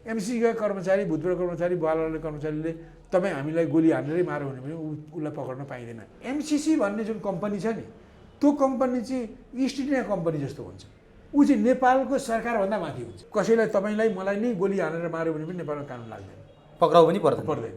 एमसिसीका कर्मचारी भूतपूर्व कर्मचारी बालवाला कर्मचारीले तपाईँ हामीलाई गोली हानेरै मार्यो भने पनि उसलाई पक्र्न पाइँदैन। एमसिसी भन्ने जुन कम्पनी छ नि त्यो कम्पनी चाहिँ इस्ट इन्डिया कम्पनी जस्तो हुन्छ। ऊ चाहिँ नेपालको सरकारभन्दा माथि हुन्छ। कसैलाई तपाईँलाई मलाई नै गोली हानेर मार्यो भने पनि नेपालमा कानुन लाग्दैन, पक्राउ पनि पर्दैन,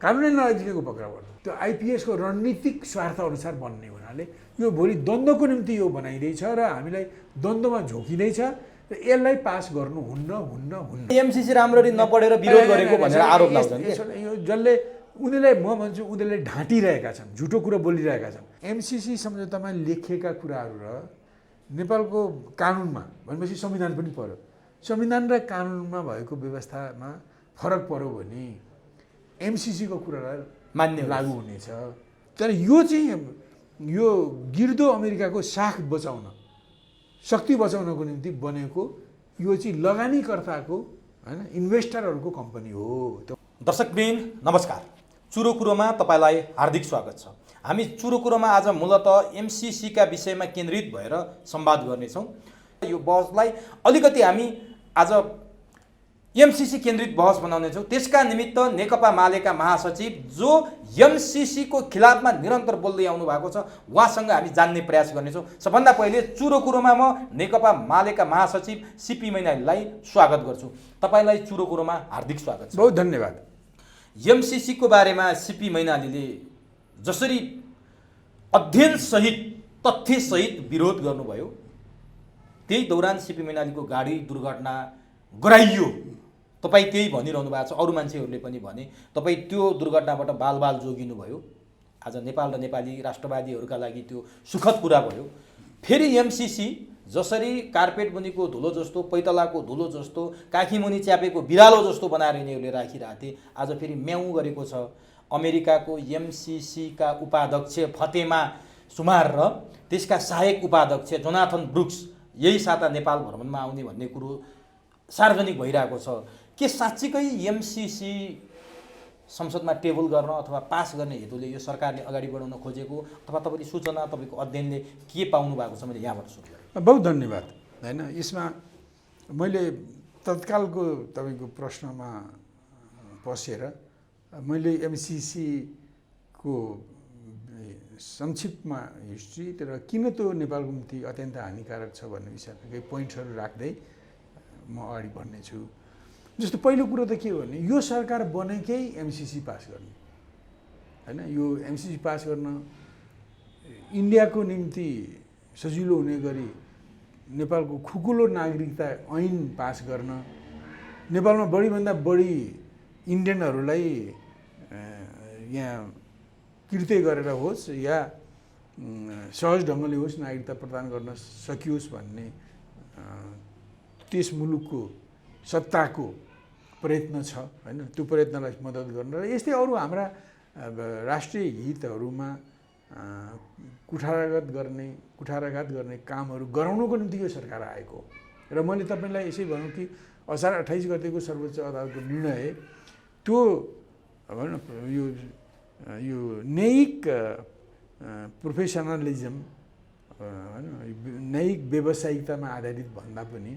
कानुनै नजिकैको पक्राउ पर्छ। त्यो आइपिएसको रणनीतिक स्वार्थ अनुसार बन्ने हुनाले यो भोलि द्वन्द्वको निम्ति यो बनाइँदैछ र हामीलाई द्वन्द्वमा झोकिँदैछ र यसलाई पास गर्नु हुन्न। एमसिसी राम्ररी नपढेर विरोध गरेको भनेर आरोप लाग्छन्। यो जसले उनीहरूलाई म भन्छु उनीहरूले ढाँटिरहेका छन्, झुटो कुरा बोलिरहेका छन्। एमसिसी सम्झौतामा लेखिएका कुराहरू र नेपालको कानुनमा भनेपछि संविधान पनि पर्यो, संविधान र कानुनमा भएको व्यवस्थामा फरक पर्यो भने एमसिसीको कुरालाई मान्य लागू हुनेछ। तर यो चाहिँ यो गिर्दो अमेरिकाको साख बचाउन, शक्ति बचाउनको निम्ति बनेको यो चाहिँ लगानीकर्ताको हैन इन्भेस्टरहरूको कम्पनी हो। दर्शकवृन्द नमस्कार, चुरो कुरोमा तपाईँलाई हार्दिक स्वागत छ। हामी चुरो कुरोमा आज मूलतः एमसिसीका विषयमा केन्द्रित भएर संवाद गर्नेछौँ। यो बहसलाई अलिकति हामी आज एमसिसी केन्द्रित बहस बनाउनेछौँ। त्यसका निमित्त नेकपा मालेका महासचिव जो एमसिसीको खिलाफमा निरन्तर बोल्दै आउनु भएको छ उहाँसँग हामी जान्ने प्रयास गर्नेछौँ। सबभन्दा पहिले चुरो कुरोमा म नेकपा मालेका महासचिव सिपी मैनालीलाई स्वागत गर्छु। तपाईँलाई चुरो कुरोमा हार्दिक स्वागत छ। बहुत धन्यवाद। एमसिसीको बारेमा सिपी मैनालीले जसरी अध्ययनसहित तथ्यसहित विरोध गर्नुभयो त्यही दौरान सिपी मैनालीको गाडी दुर्घटना गराइयो, तपाईँ त्यही भनिरहनु भएको छ। अरू मान्छेहरूले पनि भने तपाईँ त्यो दुर्घटनाबाट बाल जोगिनुभयो। आज नेपाल र नेपाली राष्ट्रवादीहरूका लागि त्यो सुखद कुरा भयो। फेरि एमसिसी जसरी कार्पेट मुनिको धुलो जस्तो, पैतलाको धुलो जस्तो, काखी मुनि च्यापेको बिरालो जस्तो बनाएर यिनीहरूले राखिरहेको थिए, आज फेरि म्याउ गरेको छ। अमेरिकाको एमसिसीका उपाध्यक्ष फतेमा सुमार र त्यसका सहायक उपाध्यक्ष जोनाथन ब्रुक्स यही साता नेपाल भ्रमणमा आउने भन्ने कुरो सार्वजनिक भइरहेको छ। के साँच्चीकै एमसिसी संसदमा टेबल गर्न अथवा पास गर्ने हेतुले यो सरकारले अगाडि बढाउन खोजेको अथवा तपाईँले सूचना, तपाईँको अध्ययनले के पाउनु भएको छ? मैले यहाँबाट सुरु गरेँ। बहुत धन्यवाद। होइन, यसमा मैले तत्कालको तपाईँको प्रश्नमा पसेर मैले एमसिसीको संक्षिप्तमा हिस्ट्री र किन त्यो नेपालको निम्ति अत्यन्त हानिकारक छ भन्ने विषयमा केही पोइन्ट्सहरू राख्दै म अगाडि बढ्नेछु। जस्तो पहिलो कुरो त के हो भने यो सरकार बनेकै एमसिसी पास गर्ने होइन। यो एमसिसी पास गर्न इन्डियाको निम्ति सजिलो हुने गरी नेपालको खुकुलो नागरिकता ऐन पास गर्न, नेपालमा बढीभन्दा बढी इन्डियनहरूलाई यहाँ कृत्य गरेर होस् या सहज ढङ्गले होस् नागरिकता प्रदान गर्न सकियोस् भन्ने त्यस मुलुकको सत्ताको प्रयत्न छ होइन। त्यो प्रयत्नलाई मद्दत गर्न र यस्तै अरू हाम्रा राष्ट्रिय हितहरूमा कुठाराघात गर्ने कामहरू गराउनको निम्ति यो सरकार आएको हो। र मैले तपाईँलाई यसै भनौँ कि असार 28 गतेको सर्वोच्च अदालतको निर्णय त्यो भनौँ यो न्यायिक प्रोफेसनलिजम होइन, न्यायिक व्यावसायिकतामा आधारित भन्दा पनि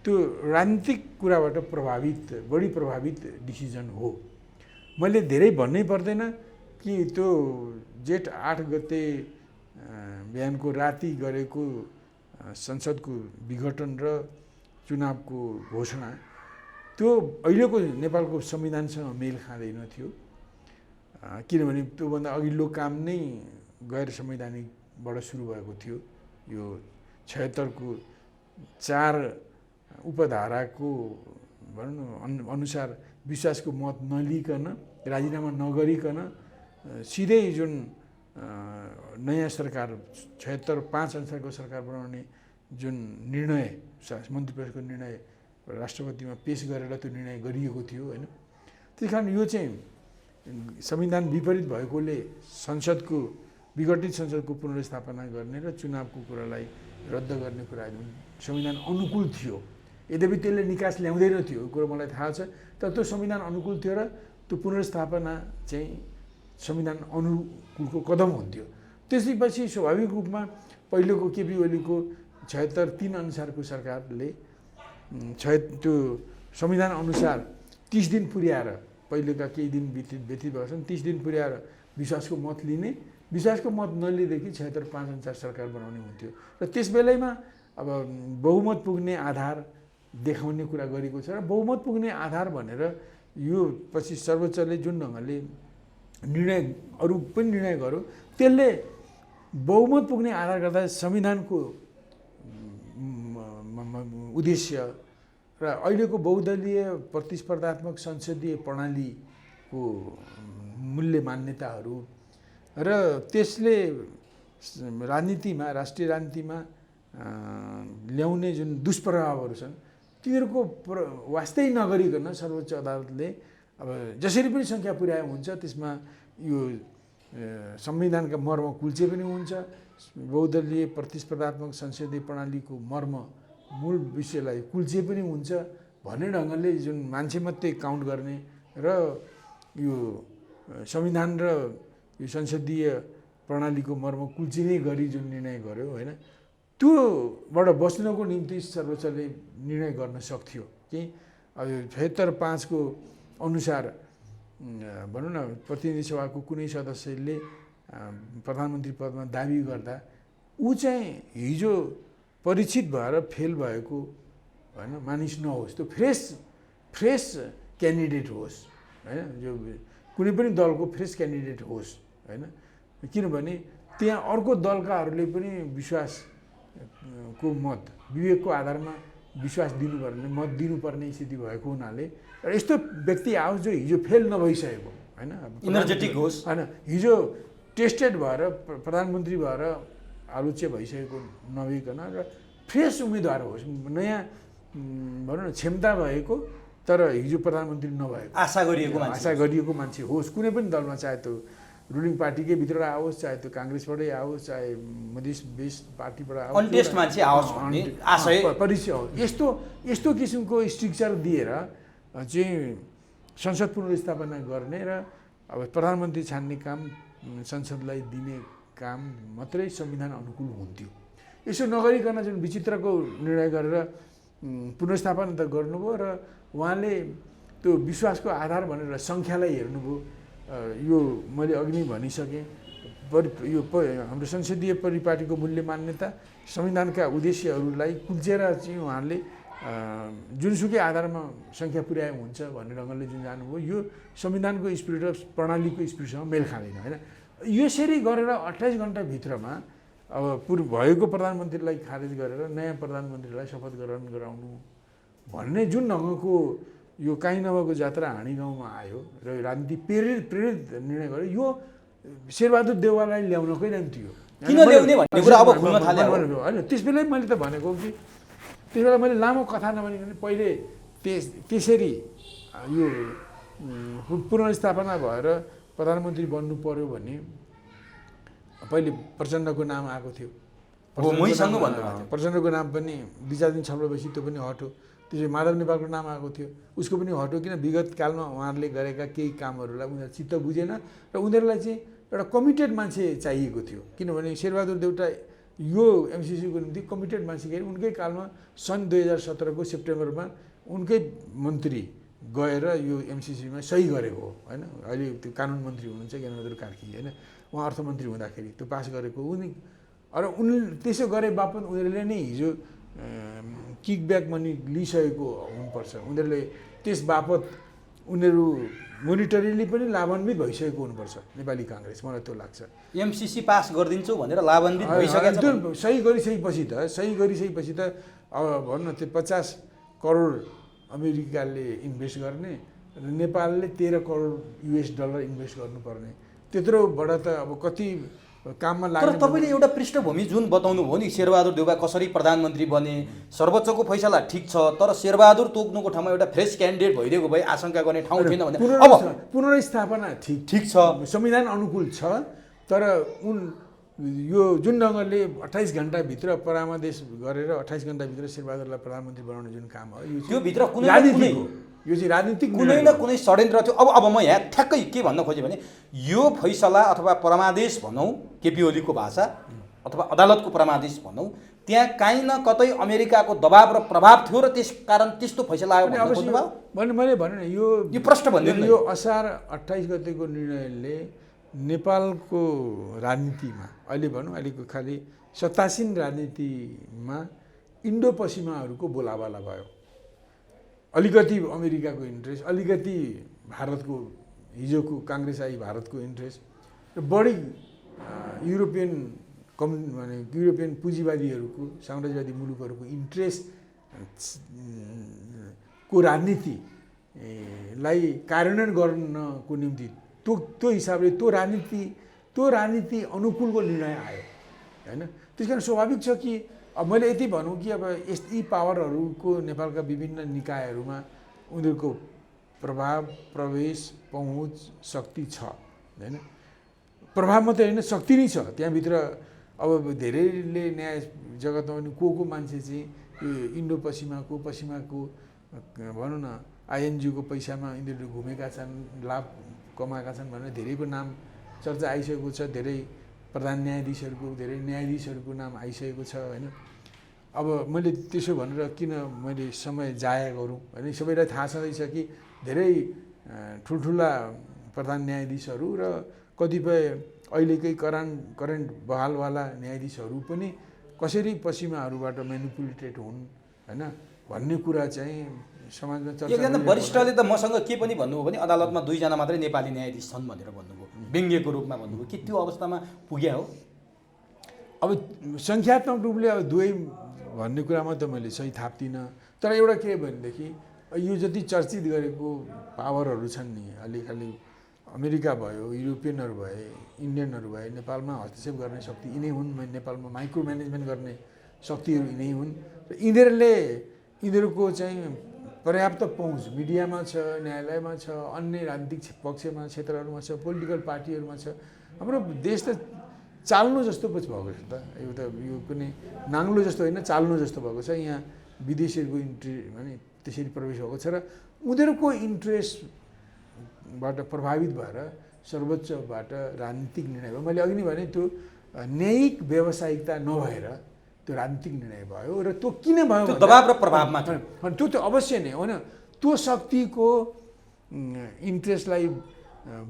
त्यो राजनीतिक कुराबाट बढी प्रभावित डिसिजन हो। मैले धेरै भन्नै पर्दैन कि त्यो जेठ 8 गते बिहानको राति गरेको संसदको विघटन र चुनावको घोषणा त्यो अहिलेको नेपालको संविधानसँग मेल खाँदैन थियो। किनभने त्योभन्दा अघिल्लो काम नै गैर संवैधानिकबाट सुरु भएको थियो। यो 76 को 4 उपधाराको भनौँ अनुसार विश्वासको मत नलिकन, राजीनामा नगरिकन सिधै जुन नयाँ सरकार 76(5) अनुसारको सरकार बनाउने जुन निर्णय मन्त्री परिषदको निर्णय राष्ट्रपतिमा पेश गरेर त्यो निर्णय गरिएको थियो होइन। त्यस कारण यो चाहिँ संविधान विपरीत भएकोले विघटित संसदको पुनर्स्थापना गर्ने र चुनावको कुरालाई रद्द गर्ने कुरा संविधान अनुकूल थियो। यद्यपि त्यसले निकास ल्याउँदैन थियो कुरो मलाई थाहा छ, तर त्यो संविधान अनुकूल थियो र त्यो पुनर्स्थापना चाहिँ संविधान अनुकूलको कदम हुन्थ्यो। त्यसपछि स्वाभाविक रूपमा पहिलेको केपी ओलीको 76(3) अनुसारको सरकारले त्यो संविधान अनुसार 30 दिन पुर्याएर पहिलेका केही दिन व्यतीत भएको छन् 30 दिन पुर्याएर विश्वासको मत लिने विश्वासको मत नलिएदेखि 76 5 अनुसार सरकार बनाउने हुन्थ्यो र त्यस बेलैमा अब बहुमत पुग्ने आधार देखाउने कुरा गरेको छ र बहुमत पुग्ने आधार भनेर यो पछि सर्वोच्चले जुन ढङ्गले निर्णय अरू पनि निर्णय गर्यो त्यसले बहुमत पुग्ने आधार गर्दा संविधानको उद्देश्य र अहिलेको बहुदलीय प्रतिस्पर्धात्मक संसदीय प्रणालीको मूल्य मान्यताहरू र त्यसले राजनीतिमा राष्ट्रिय राजनीतिमा ल्याउने जुन दुष्प्रभावहरू छन् तिनीहरूको वास्तै नगरिकन सर्वोच्च अदालतले अब जसरी पनि सङ्ख्या पुर्याए हुन्छ त्यसमा यो संविधानका मर्म कुल्चे पनि हुन्छ बहुदलीय प्रतिस्पर्धात्मक संसदीय प्रणालीको मर्म मूल विषयलाई कुल्चे पनि हुन्छ भन्ने ढङ्गले जुन मान्छे मात्रै काउन्ट गर्ने र यो संविधान र यो संसदीय प्रणालीको मर्म कुल्चिने गरी जुन निर्णय गर्यो होइन त्योबाट बच्नको निम्ति सर्वोच्चले निर्णय गर्न सक्थ्यो कि 76 5 को अनुसार भनौँ न प्रतिनिधि सभाको कुनै सदस्यले प्रधानमन्त्री पदमा दाबी गर्दा ऊ चाहिँ हिजो परीक्षित भएर फेल भएको होइन मानिस नहोस् त्यो फ्रेस क्यान्डिडेट होस् होइन जो कुनै पनि दलको फ्रेस क्यान्डिडेट होस् होइन किनभने त्यहाँ अर्को दलकाहरूले पनि विश्वासको मत विवेकको आधारमा विश्वास दिनुपर्ने मत दिनुपर्ने स्थिति भएको हुनाले र यस्तो व्यक्ति आओस् जो हिजो फेल नभइसकेको होइन इनर्जेटिक होस् होइन हिजो टेस्टेड भएर प्रधानमन्त्री भएर आलोच्य भइसकेको नभइकन र फ्रेस उम्मेदवार होस् नयाँ भनौँ न क्षमता भएको तर हिजो प्रधानमन्त्री नभएको आशा गरिएको मान्छे होस् कुनै पनि दलमा चाहे त्यो रुलिङ पार्टीकै भित्र आओस् चाहे त्यो काङ्ग्रेसबाटै आओस् चाहे मधेस बेस पार्टीबाट आओस् अनटेस्ट मान्छे आओस् भन्ने आशय परिचय होस् यस्तो किसिमको स्ट्रक्चर दिएर चाहिँ संसद पुनर्स्थापना गर्ने र अब प्रधानमन्त्री छान्ने काम संसदलाई दिने काम मात्रै संविधान अनुकूल हुन्थ्यो यसो नगरिकन जुन विचित्रको निर्णय गरेर पुनर्स्थापना त गर्नुभयो र उहाँले त्यो विश्वासको आधार भनेर सङ्ख्यालाई हेर्नुभयो यो मैले अघि नै भनिसकेँ यो हाम्रो संसदीय परिपाटीको मूल्य मान्यता संविधानका उद्देश्यहरूलाई कुल्चेर चाहिँ उहाँले जुनसुकै आधारमा सङ्ख्या पुर्याए हुन्छ भन्ने ढङ्गले जुन जानुभयो यो संविधानको स्पिरिट र प्रणालीको स्पिरिटसँग मेल खाँदैन होइन यसरी गरेर 28 घन्टाभित्रमा अब भएको प्रधानमन्त्रीलाई खारेज गरेर नयाँ प्रधानमन्त्रीलाई शपथ ग्रहण गराउनु भन्ने जुन ढङ्गको यो काहीँ नभएको जात्रा हाँडी गाउँमा आयो र राजनीति प्रेरित निर्णय गर्यो यो शेरबहादुर देउवालाई ल्याउनकै निम्ति हो किन ल्याउने भन्ने कुरा अब खुल्न थाल्यो होइन त्यस बेलै मैले त भनेको कि त्यस बेला मैले लामो कथा नभनिकन पहिले त्यसरी यो पुनर्स्थापना भएर प्रधानमन्त्री बन्नु पर्यो भने पहिले प्रचण्डको नाम आएको थियो प्रचण्डको नाम पनि 2-4 दिन छलफलपछि त्यो पनि हट्यो त्यसपछि माधव नेपालको नाम आएको थियो उसको पनि हट्यो किन विगत कालमा उहाँहरूले गरेका केही कामहरूलाई उनीहरू चित्त बुझेन र उनीहरूलाई चाहिँ एउटा कमिटेड मान्छे चाहिएको थियो किनभने शेरबहादुर देउता यो एमसिसीको निम्ति कमिटेड मान्छे गए उनकै कालमा सन् 2017 को सेप्टेम्बरमा उनकै मन्त्री गएर यो एमसिसीमा सही गरेको हो होइन अहिले त्यो कानुन मन्त्री हुनुहुन्छ ज्ञानबहादुर कार्की होइन उहाँ अर्थमन्त्री हुँदाखेरि त्यो पास गरेको उनी र उन त्यसो गरे बापत उनीहरूले नै हिजो किकब्याक मनी लिइसकेको हुनुपर्छ उनीहरूले त्यस बापत उनीहरू मोनिटरीली पनि लाभान्वित भइसकेको हुनुपर्छ नेपाली काङ्ग्रेस मलाई त्यो लाग्छ एमसिसी पास गरिदिन्छौ भनेर लाभान्वित भइसकेको सही गरिसकेपछि त अब भनौँ न त्यो 50 करोड अमेरिकाले इन्भेस्ट गर्ने र नेपालले 13 करोड US डलर इन्भेस्ट गर्नुपर्ने त्यत्रोबाट त अब कति काममा लाग्छ तर तपाईँले एउटा पृष्ठभूमि जुन बताउनु भयो नि शेरबहादुर देउवा कसरी प्रधानमन्त्री बने सर्वोच्चको फैसला ठिक छ तर शेरबहादुर तोक्नुको ठाउँमा एउटा फ्रेस क्यान्डिडेट भइदिएको भए आशंका गर्ने ठाउँ थिएन भने अब पुनर्स्थापना ठिक छ संविधान अनुकूल छ तर यो जुन ढङ्गले 28 घन्टाभित्र परामर्श गरेर 28 घन्टाभित्र शेरबहादुरलाई प्रधानमन्त्री बनाउने जुन काम हो यो भित्र कुनै यो चाहिँ राजनीतिक कुनै न कुनै षड्यन्त्र थियो अब म यहाँ ठ्याक्कै के भन्न खोजेँ भने यो फैसला अथवा परमादेश भनौँ केपी ओलीको भाषा अथवा अदालतको परमादेश भनौँ त्यहाँ काहीँ न कतै अमेरिकाको दबाब र प्रभाव थियो र त्यस कारण त्यस्तो फैसला आयो अनि भन्नु अवश्य खोज्नुभयो? मैले भने नि यो प्रश्न भनिदिनु न। यो असार 28 गतेको निर्णयले नेपालको राजनीतिमा अहिले भनौँ अहिलेको खालि सत्तासीन राजनीतिमा इन्डो पश्चिमाहरूको बोलाबाला भयो। अलिकति अमेरिकाको इन्ट्रेस्ट, अलिकति भारतको हिजोको काङ्ग्रेसाई भारतको इन्ट्रेस्ट र बढी युरोपियन युरोपियन पुँजीवादीहरूको साम्राज्यवादी मुलुकहरूको इन्ट्रेस्ट को राजनीतिलाई कार्यान्वयन गर्नको निम्ति त्यो हिसाबले त्यो राजनीति अनुकूलको निर्णय आयो हैन। त्यसकारण स्वाभाविक छ कि अब मैले यति भनौँ कि अब यी पावरहरूको नेपालका विभिन्न निकायहरूमा उनीहरूको प्रभाव, प्रवेश, पहुँच, शक्ति छ हैन। प्रभाव मात्रै होइन, शक्ति नै छ त्यहाँभित्र। अब धेरैले न्याय जगतमा पनि को मान्छे चाहिँ यो इन्डो पश्चिमाको भनौँ न आइएनजिओको पैसामा यिनीहरू घुमेका छन्, लाभ कमाएका छन् भनेर धेरैको नाम चर्चा आइसकेको छ। धेरै प्रधान न्यायाधीशहरूको, धेरै न्यायाधीशहरूको नाम आइसकेको छ होइन। अब मैले त्यसो भनेर किन मैले समय जाया गरौँ होइन। सबैलाई थाहा छँदैछ कि धेरै ठुल्ठुला प्रधान न्यायाधीशहरू र कतिपय अहिलेकै करेन्ट बहालवाला न्यायाधीशहरू पनि कसरी पश्चिमाहरूबाट मेनिपुलेटेड हुन् होइन भन्ने कुरा चाहिँ समाजमा चर्चा। एकजना वरिष्ठले त मसँग के पनि भन्नुभयो भने अदालतमा 2 जना मात्रै नेपाली न्यायाधीश छन् भनेर भन्नुभयो, व्यङ्ग्यको रूपमा भन्नुभयो। के त्यो अवस्थामा पुग्या हो? अब सङ्ख्यात्मक रूपले अब 2 भन्ने कुरामा त मैले सही थाप्दिनँ। तर एउटा के भनेदेखि यो जति चर्चित गरेको पावरहरू छन् नि, अलि खालि अमेरिका भयो, युरोपियनहरू भए, इन्डियनहरू भए, नेपालमा हस्तक्षेप गर्ने शक्ति यिनै हुन्। नेपालमा माइक्रो म्यानेजमेन्ट गर्ने शक्तिहरू यिनै हुन् र यिनीहरूको चाहिँ पर्याप्त पहुँच मिडियामा छ, न्यायालयमा छ, अन्य राजनीतिक पक्षमा, क्षेत्रहरूमा छ, पोलिटिकल पार्टीहरूमा छ। हाम्रो देश त चाल्नु जस्तो पो भएको छ त। यो कुनै नाङ्लो जस्तो होइन, चाल्नु जस्तो भएको छ। यहाँ विदेशीहरूको भने त्यसरी प्रवेश भएको छ र उनीहरूको इन्ट्रेस्टबाट प्रभावित भएर सर्वोच्चबाट राजनीतिक निर्णय भयो। मैले अघि नै भने त्यो न्यायिक व्यावसायिकता नभएर त्यो राजनीतिक निर्णय भयो र त्यो किन भयो? त्यो दबाब र प्रभावमा त्यो अवश्य नै होइन। त्यो शक्तिको इन्ट्रेस्टलाई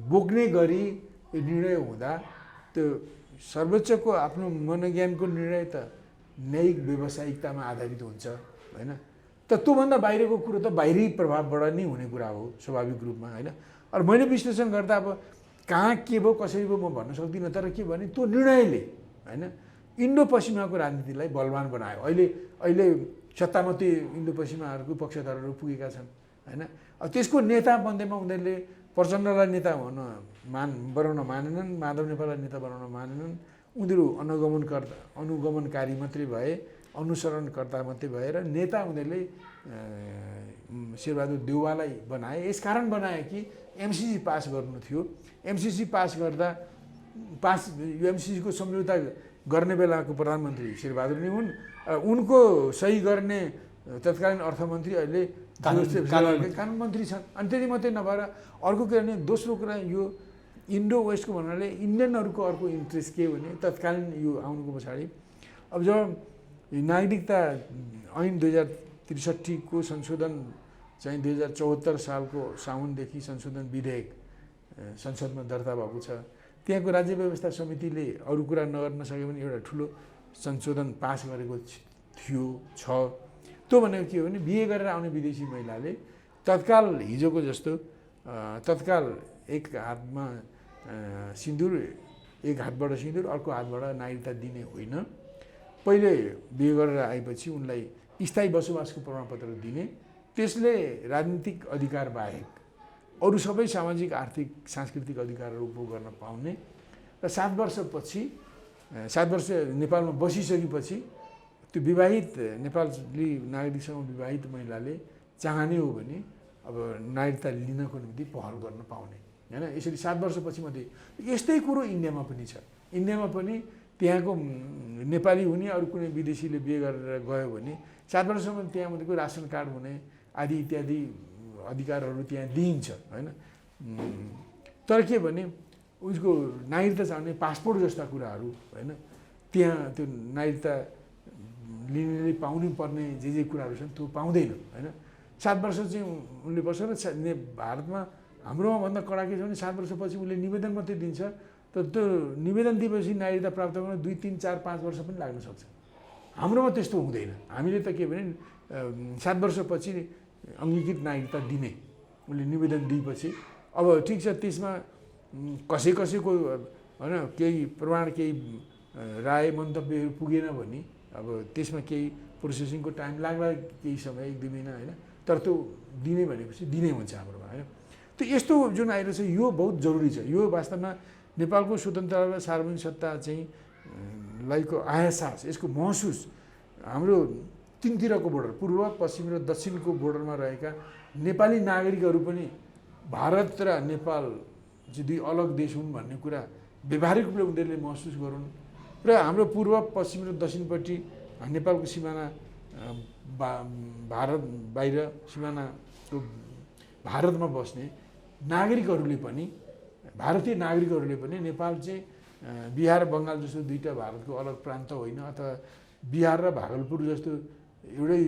बोक्ने गरी निर्णय हुँदा त्यो सर्वोच्चको आफ्नो मनोज्ञानको निर्णय त न्यायिक व्यावसायिकतामा आधारित हुन्छ होइन। त त्योभन्दा बाहिरको कुरो त बाहिरी प्रभावबाट नै हुने कुरा हो स्वाभाविक रूपमा होइन। अरू मैले विश्लेषण गर्दा अब कहाँ के भयो कसरी भयो म भन्न सक्दिनँ। तर के भने त्यो निर्णयले होइन इन्डो पश्चिमाको राजनीतिलाई बलवान बनायो। अहिले सत्तामा त्यो इन्डो पश्चिमाहरूको पक्षधरहरू पुगेका छन् होइन। अब त्यसको नेता बन्दैमा उनीहरूले प्रचण्डलाई नेता बनाउन मानेनन्, माधव नेपाललाई नेता बनाउन मानेनन्। उनीहरू अनुगमनकारी मात्रै भए, अनुसरणकर्ता मात्रै भएर नेता उनीहरूले शेरबहादुर देउवालाई बनाए। यसकारण बनाए कि एमसिसी पास गर्नु थियो। एमसिसी पास गर्दा यो एमसिसीको सम्झौता गर्ने बेलाको प्रधानमन्त्री शेरबहादुर नै हुन्। उनको सही गर्ने तत्कालीन अर्थमन्त्री अहिले कानुन मन्त्री छन्। अनि त्यति मात्रै नभएर अर्को के भने दोस्रो कुरा यो इन्डो वेस्टको भन्नाले इन्डियनहरूको अर्को इन्ट्रेस्ट के भने तत्कालीन यो आउनुको पछाडि अब जब नागरिकता ऐन 2063 को संशोधन चाहिँ 2074 सालको साउनदेखि संशोधन विधेयक संसदमा दर्ता भएको छ। त्यहाँको राज्य व्यवस्था समितिले अरू कुरा नगर्न सक्यो भने एउटा ठुलो संशोधन पास गरेको छ। त्यो भनेको के हो भने बिहे गरेर आउने विदेशी महिलाले तत्काल हिजोको जस्तो तत्काल एक हातमा सिन्दुर, एक हातबाट सिन्दुर, अर्को हातबाट नागरिकता दिने होइन। पहिले बिहे गरेर आएपछि उनलाई स्थायी बसोबासको प्रमाणपत्र दिने। त्यसले राजनीतिक अधिकार बाहेक अरू सबै सामाजिक, आर्थिक, सांस्कृतिक अधिकारहरू उपभोग गर्न पाउने र 7 वर्ष नेपालमा बसिसकेपछि त्यो विवाहित नेपाली नागरिकसँग विवाहित महिलाले चाहने हो भने अब नागरिकता लिनको निम्ति पहल गर्न पाउने हैन। यसरी 7 वर्षपछि मात्रै। यस्तै कुरो इन्डियामा पनि छ। इन्डियामा पनि त्यहाँको नेपाली हुने अरू कुनै विदेशीले बिहे गरेर गयो भने 7 वर्षसम्म त्यहाँ मात्रै रासन कार्ड हुने आदि इत्यादि अधिकारहरू त्यहाँ दिइन्छ हैन। तर के भने उसको नागरिकता चाहिने पासपोर्ट जस्ता कुराहरू हैन, त्यहाँ त्यो नागरिकता लिनेले पाउनै पर्ने जे कुराहरू छन् त्यो पाउँदैन होइन। 7 वर्ष चाहिँ उनले बस्छ र भारतमा हाम्रोमा भन्दा कडा के छ भने 7 वर्षपछि उसले निवेदन मात्रै दिन्छ, तर त्यो निवेदन दिएपछि नागरिकता प्राप्त गर्न 2, 3, 4, 5 वर्ष पनि लाग्न सक्छ। हाम्रोमा त्यस्तो हुँदैन। हामीले त के भने 7 वर्षपछि अङ्गीकृत नागरिकता दिने उसले निवेदन दिएपछि अब ठिक छ, त्यसमा कसैको होइन केही प्रमाण केही राय मन्तव्यहरू पुगेन भने अब त्यसमा केही प्रोसेसिङको टाइम लाग्ला, केही समय 1-2 महिना होइन, तर त्यो दिने भनेपछि दिनै हुन्छ हाम्रोमा होइन। त्यो यस्तो जुन आइरहेको छ यो बहुत जरुरी छ। यो वास्तवमा नेपालको स्वतन्त्रता र सार्वभौमिक सत्ता चाहिँ लाइको आयासास यसको महसुस हाम्रो तीनतिरको बोर्डर पूर्व पश्चिम र दक्षिणको बोर्डरमा रहेका नेपाली नागरिकहरू पनि भारत र नेपाल चाहिँ 2 अलग देश हुन् भन्ने कुरा व्यावहारिक रूपले उनीहरूले महसुस गरून् र हाम्रो पूर्व पश्चिम र दक्षिणपट्टि नेपालको सिमाना भारत बाहिर सिमानाको भारतमा बस्ने नागरिकहरूले पनि भारतीय नागरिकहरूले पनि नेपाल चाहिँ बिहार बङ्गाल जस्तो 2टा भारतको अलग प्रान्त होइन, अथवा बिहार र भागलपुर जस्तो एउटै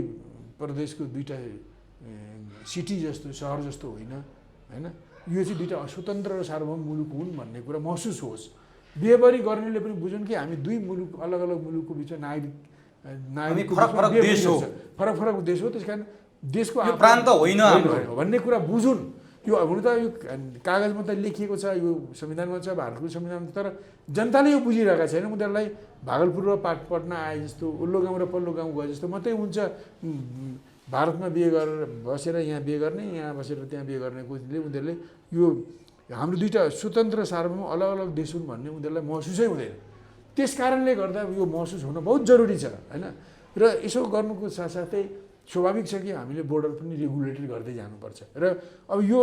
प्रदेशको 2टा सिटी जस्तो सहर जस्तो होइन होइन। यो चाहिँ 2टा स्वतन्त्र र सार्वभौम मुलुक हुन् भन्ने कुरा महसुस होस्। बिहेबारी गर्नेले पनि बुझुन् कि हामी 2 मुलुक अलग अलग मुलुकको बिचमा नागरिक फरक देश हो, त्यस कारण देशको प्रान्त होइन भन्ने कुरा बुझुन्। यो हुन त यो कागजमा त लेखिएको छ, यो संविधानमा छ, भारतको संविधानमा, तर जनताले यो बुझिरहेका छैन। उनीहरूलाई भागलपुर र पटना आए जस्तो, उल्लो गाउँ र पल्लो गाउँ गए जस्तो मात्रै हुन्छ। भारतमा बिहे गरेर बसेर यहाँ बिहे गर्ने, यहाँ बसेर त्यहाँ बिहे गर्ने कोसिसले उनीहरूले यो हाम्रो 2टा स्वतन्त्र सार्वभौम अलग अलग देश हुन् भन्ने उनीहरूलाई महसुसै हुँदैन। त्यस कारणले गर्दा यो महसुस हुन बहुत जरुरी छ होइन। र यसो गर्नुको साथसाथै स्वाभाविक छ कि हामीले बोर्डर पनि रेगुलेटेड गर्दै जानुपर्छ। र अब यो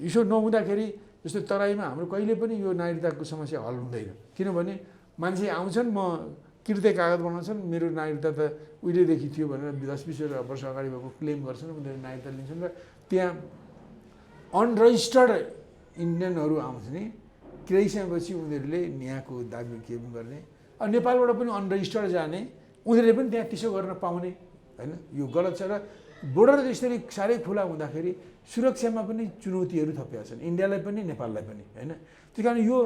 यसो नहुँदाखेरि जस्तो तराईमा हाम्रो कहिले पनि यो नागरिकताको समस्या हल हुँदैन, किनभने मान्छे आउँछन्, म कृत्य कागज बनाउँछन्, मेरो नागरिकता त उहिलेदेखि थियो भनेर 10-20 वर्ष अगाडि भएको क्लेम गर्छन्, उनीहरू नागरिकता लिन्छन् र त्यहाँ अनरजिस्टर्ड इन्डियनहरू आउँछ नि, केही समयपछि उनीहरूले यहाँको दाबी के गर्ने, अब नेपालबाट पनि अनरजिस्टर्ड जाने, उनीहरूले पनि त्यहाँ त्यसो गर्न पाउने होइन। यो गलत छ र बोर्डर यसरी साह्रै खुला हुँदाखेरि सुरक्षामा पनि चुनौतीहरू थपिएका छन्, इन्डियालाई पनि नेपाललाई पनि होइन। त्यस कारण यो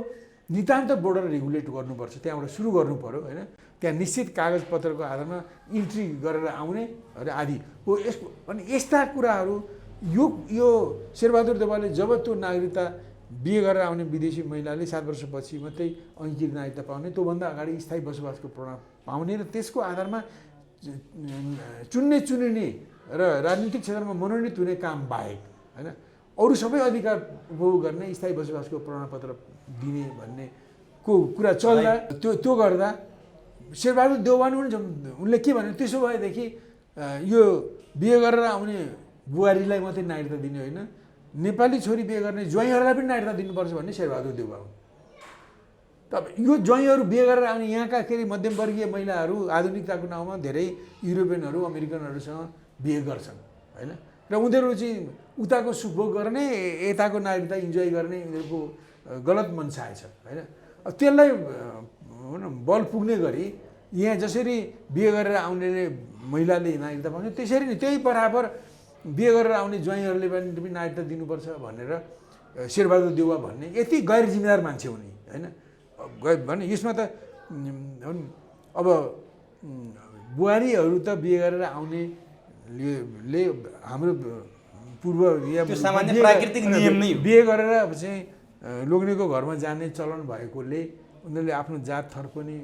नितान्त बोर्डर रेगुलेट गर्नुपर्छ, त्यहाँबाट सुरु गर्नु पऱ्यो होइन। त्यहाँ निश्चित कागजपत्रको आधारमा इन्ट्री गरेर आउने र आदि हो। यसको अनि यस्ता कुराहरू यो शेरबहादुर देउवाले जब त्यो नागरिकता बिहे गरेर आउने विदेशी महिलाले 7 वर्षपछि मात्रै अङ्गीकृत नागरिकता पाउने, त्योभन्दा अगाडि स्थायी बसोबासको प्रमाण पाउने र त्यसको आधारमा चुनिने र राजनीतिक क्षेत्रमा मनोनित हुने काम बाहेक होइन अरू सबै अधिकार उपभोग गर्ने, स्थायी बसोबासको प्रमाणपत्र दिने भन्ने को कुरा चल्दा त्यो गर्दा शेरबहादुर देउवा पनि उनले के भने, त्यसो भएदेखि यो बिहे गरेर आउने बुहारीलाई मात्रै नागरिकता दिने होइन, नेपाली छोरी बिहे गर्ने ज्वाइँहरूलाई पनि नागरिकता दिनुपर्छ भन्ने शेरबहादुर देउवा हुन्। तब यो ज्वाइँहरू बिहे गरेर आउने यहाँका मध्यमवर्गीय महिलाहरू आधुनिकताको नाउँमा धेरै युरोपियनहरू अमेरिकनहरूसँग बिहे गर्छन् होइन। र उनीहरू चाहिँ उताको सुखभोग गर्ने, यताको नागरिकता इन्जोय गर्ने उनीहरूको गलत मनसाय छ होइन। अब त्यसलाई बल पुग्ने गरी यहाँ जसरी बिहे गरेर आउने महिलाले नागरिकता पाउँछ, त्यसरी नै त्यही बराबर बिहे गरेर आउने ज्वाइँहरूले पनि नागरिकता दिनुपर्छ भनेर शेरबहादुर देउवा भन्ने यति गैर जिम्मेदार मान्छे हुने होइन। भने यसमा त अब बुहारीहरू त बिहे गरेर आउनेले हाम्रो पूर्व सामान्य प्राकृतिक नियम नै हो। बिहे गरेर चाहिँ लोग्नेको घरमा जाने चलन भएकोले उनीहरूले आफ्नो जात थर पनि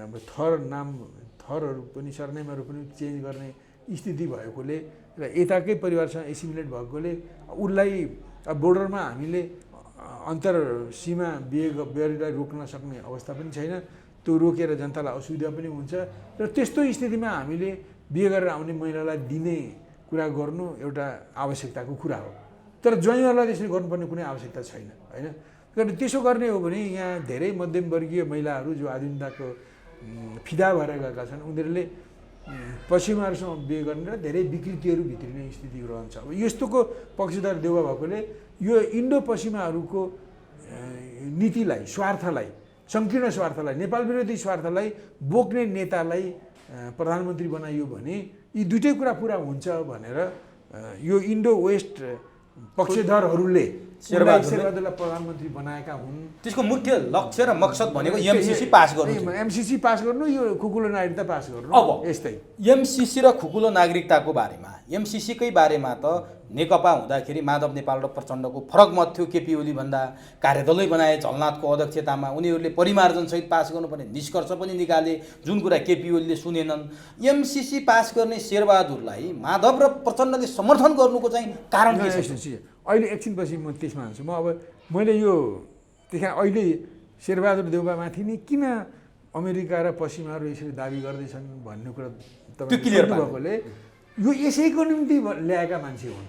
अब थरहरू पनि सरनेमहरू पनि चेन्ज गर्ने स्थिति भएकोले र यताकै परिवारसँग एसिमुलेट भएकोले उसलाई बोर्डरमा हामीले अन्तर सीमा बिहेलाई रोक्न सक्ने अवस्था पनि छैन। त्यो रोकेर जनतालाई असुविधा पनि हुन्छ र त्यस्तो स्थितिमा हामीले बिहे गरेर आउने महिलालाई दिने कुरा गर्नु एउटा आवश्यकताको कुरा हो। तर ज्वाइँहरूलाई त्यसरी गर्नुपर्ने कुनै आवश्यकता छैन होइन। किनभने त्यसो गर्ने हो भने यहाँ धेरै मध्यमवर्गीय महिलाहरू जो आधुनिकताको फिदा भएर गएका छन्, उनीहरूले पश्चिमाहरूसँग बिहे गर्ने र धेरै विकृतिहरू भित्रिने स्थिति रहन्छ। अब यस्तोको पक्षधर देउवा भएकोले यो इन्डो पश्चिमाहरूको नीतिलाई, स्वार्थलाई, सङ्कीर्ण स्वार्थलाई, नेपाल विरोधी स्वार्थलाई बोक्ने नेतालाई प्रधानमन्त्री बनाइयो भने यी दुईटै कुरा पुरा हुन्छ भनेर यो इन्डो वेस्ट पक्षधरहरूले शेरबहादुरलाई प्रधानमन्त्री बनाएका हुन्। त्यसको मुख्य लक्ष्य र मकसद भनेको एमसीसी पास गर्नु, एमसीसी पास गर्नु, यो खुकुलो नागरिकता पास गर्नु। अब यस्तै एमसीसी र खुकुलो नागरिकताको बारेमा, एमसीसीकै बारेमा त नेकपा हुँदाखेरि माधव नेपाल र प्रचण्डको फरक मत थियो। केपी ओली भन्दा कार्यदलै बनाए झलनाथको अध्यक्षतामा, उनीहरूले परिमार्जनसहित पास गर्नुपर्ने निष्कर्ष पनि निकाले, जुन कुरा केपी ओलीले सुनेनन्। एमसीसी पास गर्ने शेरबहादुरलाई माधव र प्रचण्डले समर्थन गर्नुको चाहिँ कारण के छ? अहिले एकछिनपछि म त्यसमा हाल्छु। मैले यो त्यहाँ अहिले शेरबहादुर देउवामाथि नै किन अमेरिका र पश्चिमाहरू यसरी दाबी गर्दैछन् भन्ने कुरा त्यो क्लियर भएकोले यो यसैको निम्ति ल्याएका मान्छे हुन्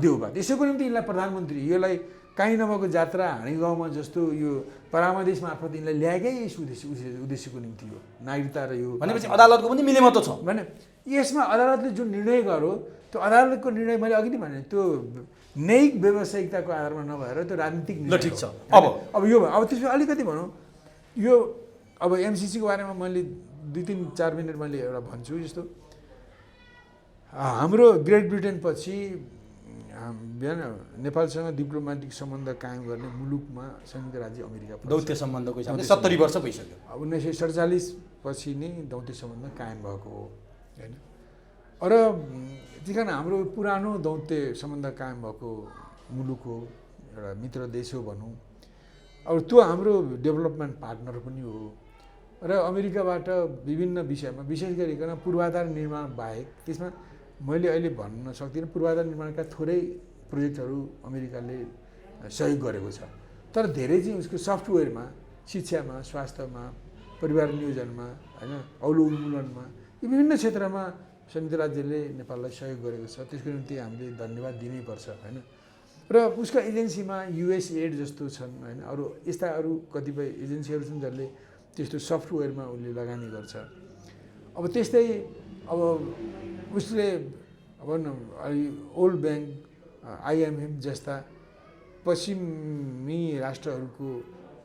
देउबा। त्यसैको निम्ति यिनलाई प्रधानमन्त्री, यसलाई काहीँ नभएको जात्रा हाँडी गाउँमा जस्तो यो परामर्श मार्फत यिनलाई ल्याएकै यस उद्देश्यको निम्ति हो, नागरिकता र यो भनेपछि अदालतको पनि मिलेमतो छ भने यसमा अदालतले जुन निर्णय गर्यो त्यो अदालतको निर्णय मैले अघि नै भने त्यो न्यायिक व्यावसायिकताको आधारमा नभएर त्यो राजनीतिक ल ठिक छ। अब त्यसमा अलिकति भनौँ यो अब एमसीसीको बारेमा मैले 2-3-4 मिनट मैले एउटा भन्छु। जस्तो हाम्रो ग्रेट ब्रिटेन पछि बिहान नेपालसँग डिप्लोमेटिक सम्बन्ध कायम गर्ने मुलुकमा संयुक्त राज्य अमेरिका दौत्य सम्बन्धको हिसाबले 70 वर्ष भइसक्यो। 1947 पछि नै दौत्य सम्बन्ध कायम भएको हो होइन। र त्यही कारण हाम्रो पुरानो दौत्य सम्बन्ध कायम भएको मुलुक हो, एउटा मित्र देश हो भनौँ। अब त्यो हाम्रो डेभलपमेन्ट पार्टनर पनि हो र अमेरिकाबाट विभिन्न विषयमा विशेष गरिकन पूर्वाधार निर्माण बाहेक त्यसमा मैले अहिले भन्न सक्दिनँ, पूर्वाधार निर्माणका थोरै प्रोजेक्टहरू अमेरिकाले सहयोग गरेको छ, तर धेरै चाहिँ उसको सफ्टवेयरमा, शिक्षामा, स्वास्थ्यमा, परिवार नियोजनमा होइन, औलो उन्मूलनमा यी विभिन्न क्षेत्रमा संयुक्त राज्यले नेपाललाई सहयोग गरेको छ। त्यसको निम्ति हामीले धन्यवाद दिनैपर्छ होइन। र उसका एजेन्सीमा युएसएड जस्तो छन् होइन, अरू यस्ता अरू कतिपय एजेन्सीहरू छन् जसले त्यस्तो सफ्टवेयरमा उसले लगानी गर्छ। अब त्यस्तै अब उसले अब वर्ल्ड ब्याङ्क, आइएमएफ जस्ता पश्चिमी राष्ट्रहरूको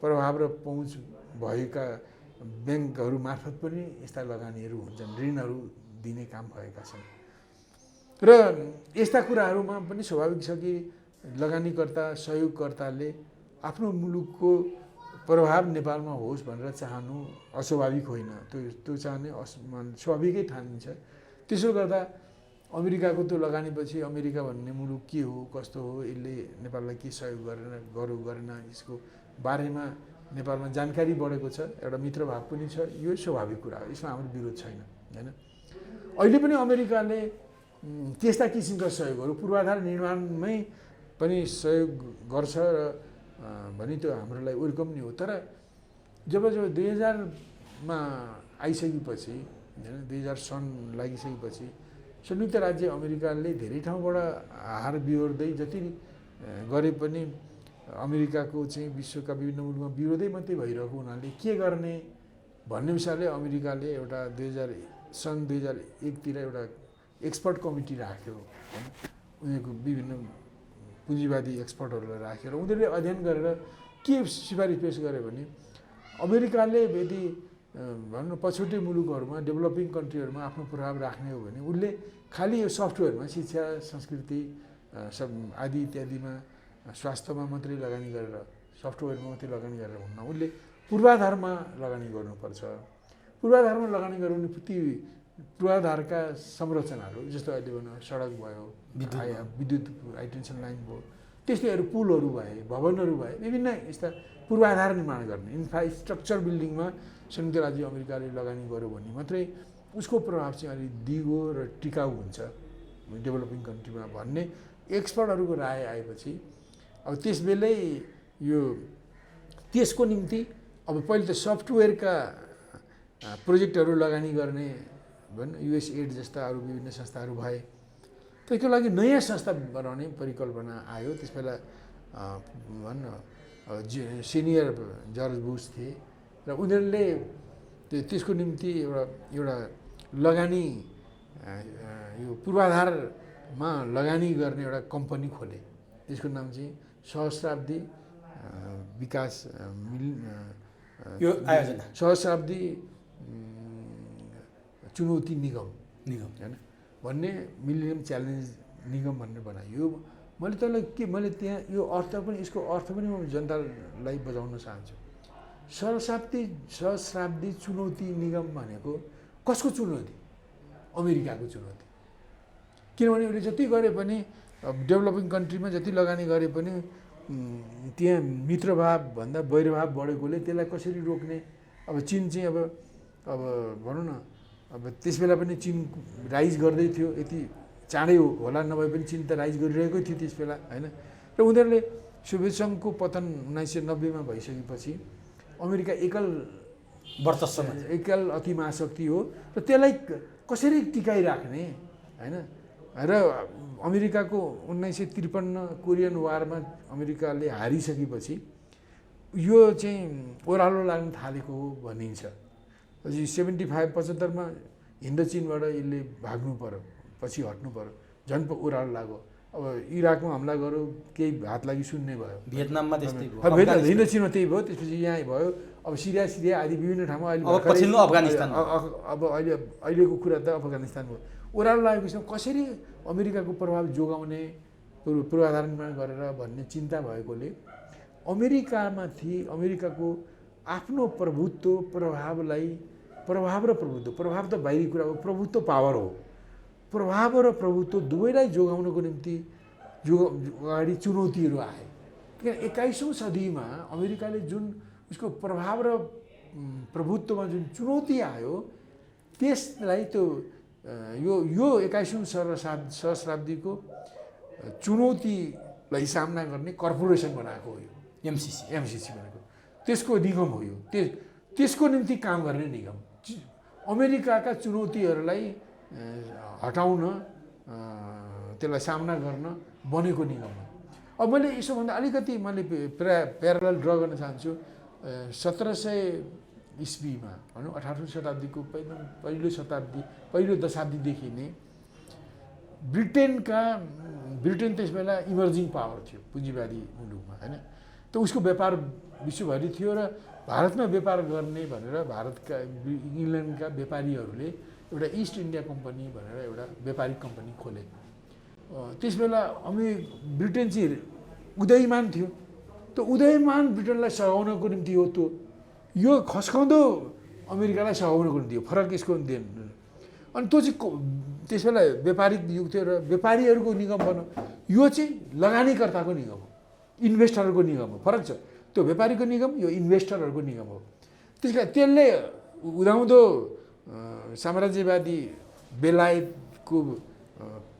प्रभाव र पहुँच भएका ब्याङ्कहरू मार्फत पनि यस्ता लगानीहरू हुन्छन्, ऋणहरू दिने काम भएका छन्। र यस्ता कुराहरूमा पनि स्वाभाविक छ कि लगानीकर्ता, सहयोगकर्ताले आफ्नो मुलुकको प्रभाव नेपालमा होस् भनेर चाहनु अस्वाभाविक होइन, त्यो चाहने स्वाभाविकै ठानिन्छ। त्यसो गर्दा अमेरिकाको त्यो लगानीपछि अमेरिका भन्ने मुलुक के हो, कस्तो हो, यसले नेपाललाई के सहयोग गरेन यसको बारेमा नेपालमा जानकारी बढेको छ, एउटा मित्रभाव पनि छ। यो स्वाभाविक कुरा हो, यसमा हाम्रो विरोध छैन होइन। अहिले पनि अमेरिकाले त्यस्ता किसिमका सहयोगहरू पूर्वाधार निर्माणमै पनि सहयोग गर्छ र भने त्यो हाम्रोलाई वेलकम नै हो। तर जब 2000मा आइसकेपछि होइन, 2000 सन लागिसकेपछि संयुक्त राज्य अमेरिकाले धेरै ठाउँबाट हार बिहोर्दै जति गरे पनि अमेरिकाको चाहिँ विश्वका विभिन्न मुलुकमा विरोधै मात्रै भइरहेको हुनाले के गर्ने भन्ने विषयले अमेरिकाले एउटा 2001तिर एउटा एक्सपर्ट कमिटी राख्यो होइन, उनीहरूको विभिन्न पुँजीवादी एक्सपर्टहरूलाई राखेर उनीहरूले अध्ययन गरेर के सिफारिस पेश गरे भने अमेरिकाले यदि भनौँ पछौटे मुलुकहरूमा, डेभलपिङ कन्ट्रीहरूमा आफ्नो प्रभाव राख्ने हो भने उसले खालि यो सफ्टवेयरमा, शिक्षा, संस्कृति सब आदि इत्यादिमा, स्वास्थ्यमा मात्रै लगानी गरेर, सफ्टवेयरमा मात्रै लगानी गरेर हुन्न, उसले पूर्वाधारमा लगानी गर्नुपर्छ। पूर्वाधारमा लगानी गर्नु ती पूर्वाधारका संरचनाहरू जस्तो अहिले भनौँ सडक भयो, विद्युत हाइटेन्सन लाइन भयो, त्यस्तैहरू पुलहरू भए, भवनहरू भए, विभिन्न यस्ता पूर्वाधार निर्माण गर्ने इन्फ्रास्ट्रक्चर बिल्डिङमा संयुक्त राज्य अमेरिकाले लगानी गर्यो भने मात्रै उसको प्रभाव चाहिँ अलिक दिगो र टिकाउ हुन्छ डेभलपिङ कन्ट्रीमा भन्ने एक्सपर्टहरूको राय आएपछि अब त्यसबेलै यो त्यसको निम्ति अब पहिले त सफ्टवेयरका प्रोजेक्टहरू लगानी गर्ने भनौँ युएसएड जस्ता अरू विभिन्न संस्थाहरू भए, त्यसको लागि नयाँ संस्था बनाउने परिकल्पना आयो। त्यसबेला भनौँ सिनियर जर्ज बुश थिए र उनीहरूले त्यसको निम्ति एउटा लगानी यो पूर्वाधारमा लगानी गर्ने एउटा कम्पनी खोले। त्यसको नाम चाहिँ सहस्राब्दी विकास यो आयोजना, सहस्राब्दी चुनौती निगम निगम हैन भन्ने मिलेनियम च्यालेन्ज निगम भनेर बनायो। मैले त्यहाँ यो अर्थ पनि यसको अर्थ पनि म जनतालाई बुझाउन चाहन्छु। सहस्राब्दी चुनौती निगम भनेको कसको चुनौती? अमेरिकाको चुनौती। किनभने उसले जति गरे पनि डेभलपिङ कन्ट्रीमा जति लगानी गरे पनि त्यहाँ मित्रभावभन्दा वैरभाव बढेकोले त्यसलाई कसरी रोक्ने? अब चिन चाहिँ अब भनौँ न अब त्यस बेला पनि चिन राइज गर्दै थियो, यति चाँडै होला नभए पनि चिन त राइज गरिरहेकै थियो त्यस बेला होइन। र उनीहरूले सोभियत सङ्घको पतन 1990 भइसकेपछि अमेरिका एकल अति महाशक्ति हो र त्यसलाई कसरी टिकाइराख्ने होइन। र अमेरिकाको 1953 कोरियन वारमा अमेरिकाले हारिसकेपछि यो चाहिँ ओह्रालो लाग्न थालेको हो भनिन्छ। पछि 75-75 हिन्द चिनबाट यसले भाग्नु पर्यो, पछि हट्नु पर्यो, झन् ओह्रालो लाग्यो। अब इराकमा हमला गर्यो, केही हात लागि सुन्ने भयो, भियतनाममा त्यस्तै भयो, हिन्द चिनमा त्यही भयो, त्यसपछि यहाँ भयो। अब सिरिया आदि विभिन्न ठाउँमा अहिले पछिल्लो अफगानिस्तान, अब अहिलेको कुरा त अफगानिस्तान भयो। ओह्रालो लागेपछि कसरी अमेरिकाको प्रभाव जोगाउने पूर्वाधारमा गरेर भन्ने चिन्ता भएकोले अमेरिकाको आफ्नो प्रभुत्व प्रभाव त बाहिरी कुरा हो, प्रभुत्व पावर हो। प्रभाव र प्रभुत्व दुवैलाई जोगाउनको निम्ति अगाडि चुनौतीहरू आए। किन 21औं सदीमा अमेरिकाले जुन उसको प्रभाव र प्रभुत्वमा जुन चुनौती आयो त्यसलाई त्यो यो 21औं सहस्राब्दीको चुनौतीलाई सामना गर्ने कर्पोरेसन बनाएको हो। यो एमसिसी भनेको त्यसको निगम हो। यो त्यसको निम्ति काम गर्ने निगम, अमेरिकाका चुनौतीहरूलाई हटाउन त्यसलाई सामना गर्न बनेको निगम हो। अब मैले यसोभन्दा अलिकति प्यारलल ड्र गर्न चाहन्छु। 1700 इस्वीमा भनौँ 18औं शताब्दीको पहिलो दशाब्दीदेखि नै ब्रिटेन त्यस बेला इमर्जिङ पावर थियो पुँजीवादी मुलुकमा होइन। त उसको व्यापार विश्वभरि थियो र भारतमा व्यापार गर्ने भनेर भारतका इङ्ल्यान्डका व्यापारीहरूले एउटा इस्ट इन्डिया कम्पनी भनेर एउटा व्यापारिक कम्पनी खोले। त्यस बेला ब्रिटेन चाहिँ उदयमान थियो। त उदयमान ब्रिटेनलाई सघाउनको निम्ति हो, त्यो यो खस्काउँदो अमेरिकालाई सघाउनको निम्ति हो, फरक यसको देन। अनि त्यो चाहिँ त्यस बेला व्यापारिक युग थियो र व्यापारीहरूको निगम बन्यो। यो चाहिँ लगानीकर्ताको निगम हो, इन्भेस्टरहरूको निगम हो, फरक छ। त्यो व्यापारीको निगम, यो इन्भेस्टरहरूको निगम हो। त्यस कारण त्यसले उदाउँदो साम्राज्यवादी बेलायतको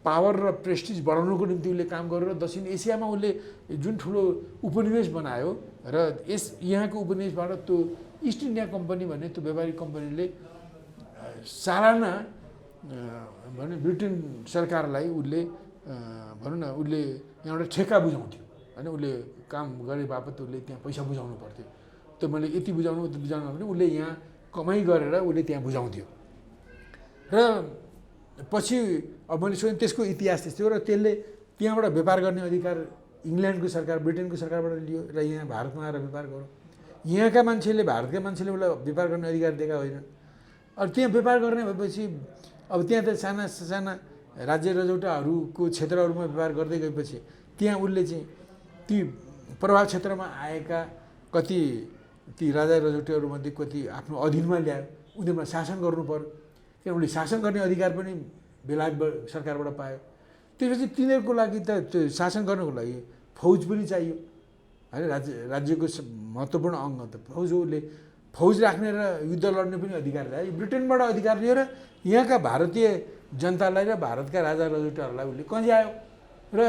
पावर र प्रेस्टिज बढाउनुको निम्ति उसले काम गरेर दक्षिण एसियामा उसले जुन ठुलो उपनिवेश बनायो र यहाँको उपनिवेशबाट त्यो इस्ट इन्डिया कम्पनी भन्ने त्यो व्यापारिक कम्पनीले सालाना भने ब्रिटेन सरकारलाई उसले भनौँ न उसले यहाँबाट ठेक्का बुझाउँथ्यो होइन। उसले काम गरे बापत उसले त्यहाँ पैसा बुझाउनु पर्थ्यो। त्यो मैले यति बुझाउनु उति बुझाउनु भने उसले यहाँ कमाइ गरेर उसले त्यहाँ बुझाउँथ्यो। र पछि अब मैले सोधेँ त्यसको इतिहास त्यस्तो हो। र त्यसले त्यहाँबाट व्यापार गर्ने अधिकार इङ्ल्यान्डको सरकार ब्रिटेनको सरकारबाट लियो र यहाँ भारतमा आएर व्यापार गऱ्यो। यहाँका मान्छेले भारतका मान्छेले उसलाई व्यापार गर्ने अधिकार दिएका होइन। अब त्यहाँ व्यापार गर्ने भएपछि अब त्यहाँ त साना साना राज्य रजौटाहरूको क्षेत्रहरूमा व्यापार गर्दै गएपछि त्यहाँ उसले चाहिँ ती प्रभाव क्षेत्रमा आएका कति ती राजा रजौटेहरूमध्ये कति आफ्नो अधीनमा ल्यायो, उनीहरूमा शासन गर्नु पर्यो। किन उसले शासन गर्ने अधिकार पनि बेलायत सरकारबाट पायो। त्यसपछि तिनीहरूको लागि त त्यो शासन गर्नको लागि फौज पनि चाहियो होइन। राज्यको महत्त्वपूर्ण अङ्ग त फौज हो। उसले फौज राख्ने र युद्ध लड्ने पनि अधिकार चाहियो। ब्रिटेनबाट अधिकार लिएर यहाँका भारतीय जनतालाई र भारतका राजा रजौटाहरूलाई उसले कन्ज्यायो र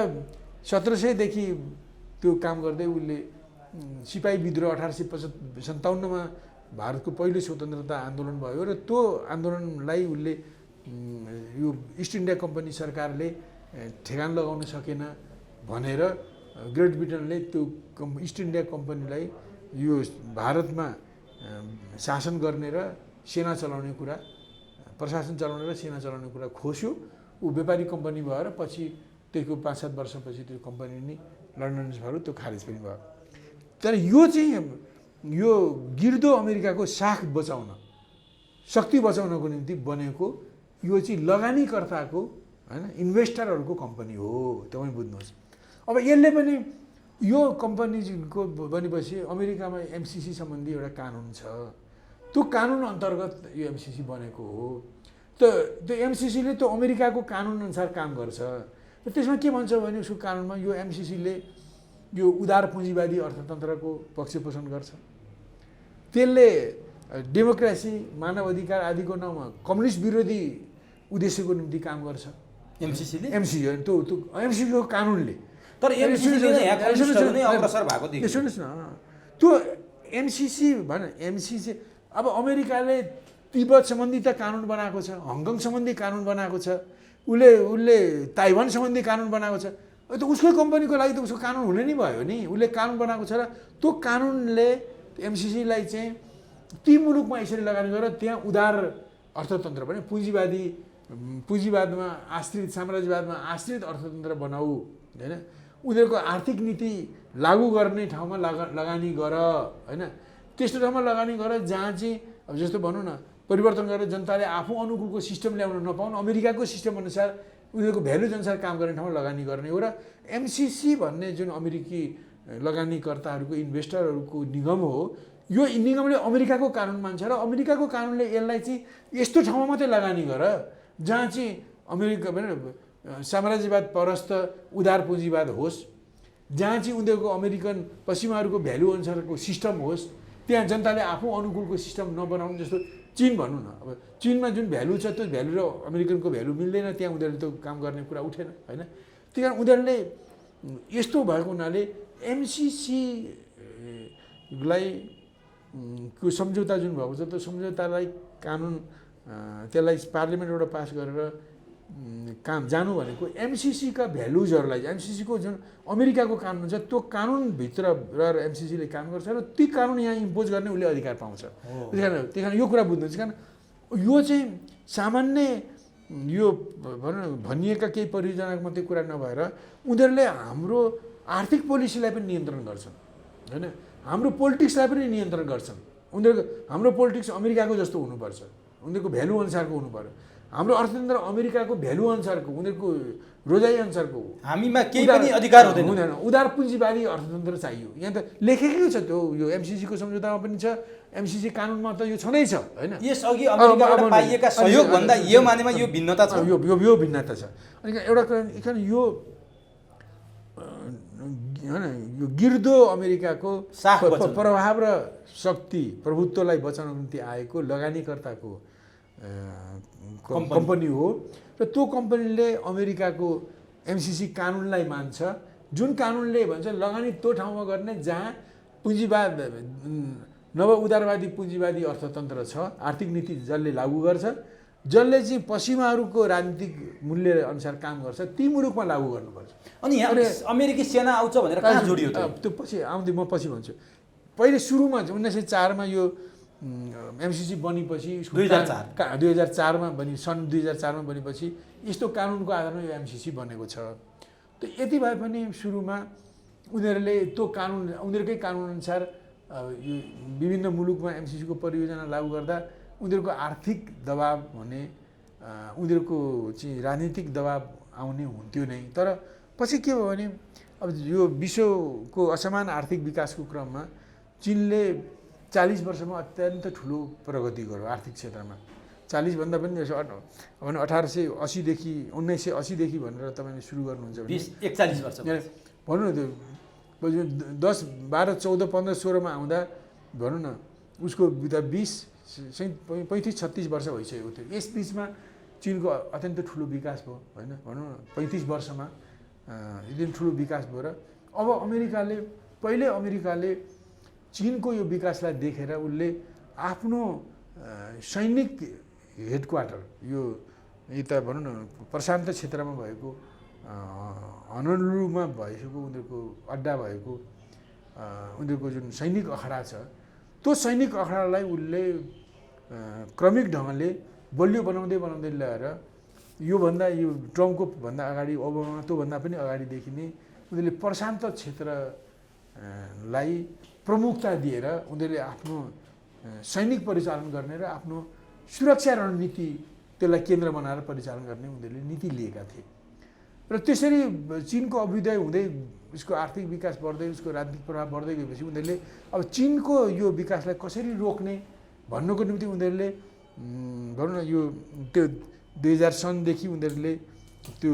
1700 त्यो काम गर्दै उसले सिपाही विद्रोह 1857 भारतको पहिलो स्वतन्त्रता आन्दोलन भयो र त्यो आन्दोलनलाई उसले यो इस्ट इन्डिया कम्पनी सरकारले ठेगान लगाउन सकेन भनेर ग्रेट ब्रिटेनले त्यो इस्ट इन्डिया कम्पनीलाई यो भारतमा शासन गर्ने र सेना चलाउने कुरा, प्रशासन चलाउने र सेना चलाउने कुरा खोस्यो। ऊ व्यापारिक कम्पनी भएर पछि त्यसको 5-7 वर्षपछि त्यो कम्पनी नै लन्डन भयो, त्यो खारेज पनि भयो। तर यो चाहिँ यो गिर्दो अमेरिकाको साख बचाउन शक्ति बचाउनको निम्ति बनेको यो चाहिँ लगानीकर्ताको हैन इन्भेस्टरहरूको कम्पनी हो, तपाईँ बुझ्नुहोस्। अब यसले पनि यो कम्पनीको बनेपछि अमेरिकामा एमसिसी सम्बन्धी एउटा कानुन छ, त्यो कानुन अन्तर्गत यो एमसिसी बनेको हो। त्यो एमसिसीले त्यो अमेरिकाको कानुन अनुसार काम गर्छ। त्यसमा के भन्छ भने उसको कानुनमा यो एमसिसीले यो उदार पुँजीवादी अर्थतन्त्रको पक्षपोषण गर्छ, त्यसले डेमोक्रेसी मानव अधिकार आदिको नाउँमा कम्युनिस्ट विरोधी उद्देश्यको निम्ति काम गर्छ एमसिसीले। त्यो एमसिसीको कानुनले। तर एमसिसीले यहाँ कम्युनिस्टहरू नै अग्रसर भएको देखियो। सुन्नुहोस् न, त्यो एमसिसी भन एमसिसी अब अमेरिकाले तिब्बत सम्बन्धी त कानुन बनाएको छ, हङकङ सम्बन्धी कानुन बनाएको छ, उसले ताइवान सम्बन्धी कानुन बनाएको छ। त उसको कम्पनीको लागि त उसको कानुन हुने नै भयो नि, उसले कानुन बनाएको छ र त्यो कानुनले एमसिसीलाई चाहिँ ती मुलुकमा यसरी लगानी गरेर त्यहाँ उदार अर्थतन्त्र भने पुँजीवादमा आश्रित साम्राज्यवादमा आश्रित अर्थतन्त्र बनाऊ होइन, उनीहरूको आर्थिक नीति लागू गर्ने ठाउँमा लगानी गर होइन, त्यस्तो ठाउँमा लगानी गर जहाँ चाहिँ अब जस्तो भनौँ न परिवर्तन गरेर जनताले आफू अनुकूलको सिस्टम ल्याउन नपाउनु, अमेरिकाको सिस्टम अनुसार उनीहरूको भ्यालुज अनुसार काम गर्ने ठाउँमा लगानी गर्ने हो। र एमसिसी भन्ने जुन अमेरिकी लगानीकर्ताहरूको इन्भेस्टरहरूको निगम हो, यो निगमले अमेरिकाको कानुन मान्छ र अमेरिकाको कानुनले यसलाई चाहिँ यस्तो ठाउँमा मात्रै लगानी गर जहाँ चाहिँ अमेरिका भने साम्राज्यवाद परस्त उदार पुँजीवाद होस्, जहाँ चाहिँ उनीहरूको अमेरिकन पश्चिमाहरूको भ्यालु अनुसारको सिस्टम होस्, त्यहाँ जनताले आफू अनुकूलको सिस्टम नबनाउनु। जस्तो चीन भनौँ न, अब चीनमा जुन भ्यालु छ त्यो भ्यालु र अमेरिकनको भ्यालु मिल्दैन, त्यहाँ उनीहरूले त्यो काम गर्ने कुरा उठेन होइन। त्यही कारण उनीहरूले यस्तो भएको हुनाले एमसिसीलाई को सम्झौता जुन भएको छ त्यो सम्झौतालाई कानुन त्यसलाई पार्लिमेन्टबाट पास गरेर काम जानु भनेको एमसिसीका भ्यालुजहरूलाई, एमसिसीको जुन अमेरिकाको कानुन छ त्यो कानुनभित्र रहेर एमसिसीले काम गर्छ र ती कानुन यहाँ इम्पोज गर्ने उसले अधिकार पाउँछ। त्यही कारण यो कुरा बुझ्नु चाहिँ, कारण यो चाहिँ सामान्य यो भनिएका केही परियोजनाको मात्रै कुरा नभएर उनीहरूले हाम्रो आर्थिक पोलिसीलाई पनि नियन्त्रण गर्छन् होइन, हाम्रो पोलिटिक्सलाई पनि नियन्त्रण गर्छन्। उनीहरूको हाम्रो पोलिटिक्स अमेरिकाको जस्तो हुनुपर्छ, उनीहरूको भ्यालु अनुसारको हुनु पर्यो। हाम्रो अर्थतन्त्र अमेरिकाको भ्यालु अनुसारको, उनीहरूको रोजाइ अनुसारको, हामीमा केही पनि अधिकार हुँदैन। उदार पुँजीवादी अर्थतन्त्र चाहियो। यहाँ त लेखेकै छ त्यो, यो एमसिसीको सम्झौतामा पनि छ, एमसिसी कानुनमा त यो छँदै छ होइन। यसअघि अमेरिकाबाट पाइएका सहयोग भन्दा यो मानेमा यो भिन्नता छ, यो भिन्नता छ। अनि एउटा कारण यो होइन, यो गिर्दो अमेरिकाको प्रभाव र शक्ति प्रभुत्वलाई बचाउनको निम्ति आएको लगानीकर्ताको कम्पनी हो र त्यो कम्पनीले अमेरिकाको एमसिसी कानुनलाई मान्छ, जुन कानुनले भन्छ लगानी त्यो ठाउँमा गर्ने जहाँ पुँजीवाद नव उदारवादी पुँजीवादी अर्थतन्त्र छ, आर्थिक नीति जसले लागू गर्छ, जसले चाहिँ पश्चिमाहरूको राजनीतिक मूल्य अनुसार काम गर्छ, ती मुलुकमा लागू गर्नुपर्छ। अनि यहाँ अमेरिकी सेना आउँछ भनेर कहाँ जोडियो त्यो पछि आउँदै म पछि भन्छु। पहिले सुरुमा 1904मा यो एमसिसी बनेपछि 2004मा सन् 2004मा बनेपछि यस्तो कानुनको आधारमा यो एमसिसी बनेको छ। त यति भए पनि सुरुमा उनीहरूले त्यो कानुन उनीहरूकै कानुनअनुसार यो विभिन्न मुलुकमा एमसिसीको परियोजना लागू गर्दा उनीहरूको आर्थिक दबाब हुने, उनीहरूको चाहिँ राजनीतिक दबाब आउने हुन्थ्यो नै। तर पछि के भयो भने अब यो विश्वको असमान आर्थिक विकासको क्रममा चीनले 40 वर्षमा अत्यन्त ठुलो प्रगति गर्यो आर्थिक क्षेत्रमा। 40 भन्दा पनि 1880देखि 1980देखि भनेर तपाईँले सुरु गर्नुहुन्छ भने 41 वर्ष भनौँ न, त्यो 10, 12, 14, 15, 16मा आउँदा भनौँ न उसको 20, 35, 36 वर्ष भइसकेको थियो। यस बिचमा चीनको अत्यन्त ठुलो विकास भयो होइन, भनौँ न 35 वर्षमा एकदम ठुलो विकास भयो। र अब पहिले अमेरिकाले चीनको यो विकासलाई देखेर उसले आफ्नो सैनिक हेडक्वार्टर यो यता भनौँ न प्रशान्त क्षेत्रमा भएको हनोलुलुमा भएको उनीहरूको अड्डा भएको उनीहरूको जुन सैनिक अखडा छ, त्यो सैनिक अखडालाई उसले क्रमिक ढङ्गले बलियो बनाउँदै ल्याएर यो ट्रम्पको भन्दा अगाडि ओबामा त्योभन्दा पनि अगाडिदेखि नै उनीहरूले प्रशान्त क्षेत्रलाई प्रमुखता दिएर उनीहरूले आफ्नो सैनिक परिचालन गर्ने र आफ्नो सुरक्षा रणनीति त्यसलाई केन्द्र बनाएर परिचालन गर्ने उनीहरूले नीति लिएका थिए र त्यसरी चिनको अभ्युदय हुँदै उसको आर्थिक विकास बढ्दै उसको राजनीतिक प्रभाव बढ्दै गएपछि उनीहरूले अब चिनको यो विकासलाई कसरी रोक्ने भन्नको निम्ति उनीहरूले भनौँ न यो त्यो 2000 सनदेखि उनीहरूले त्यो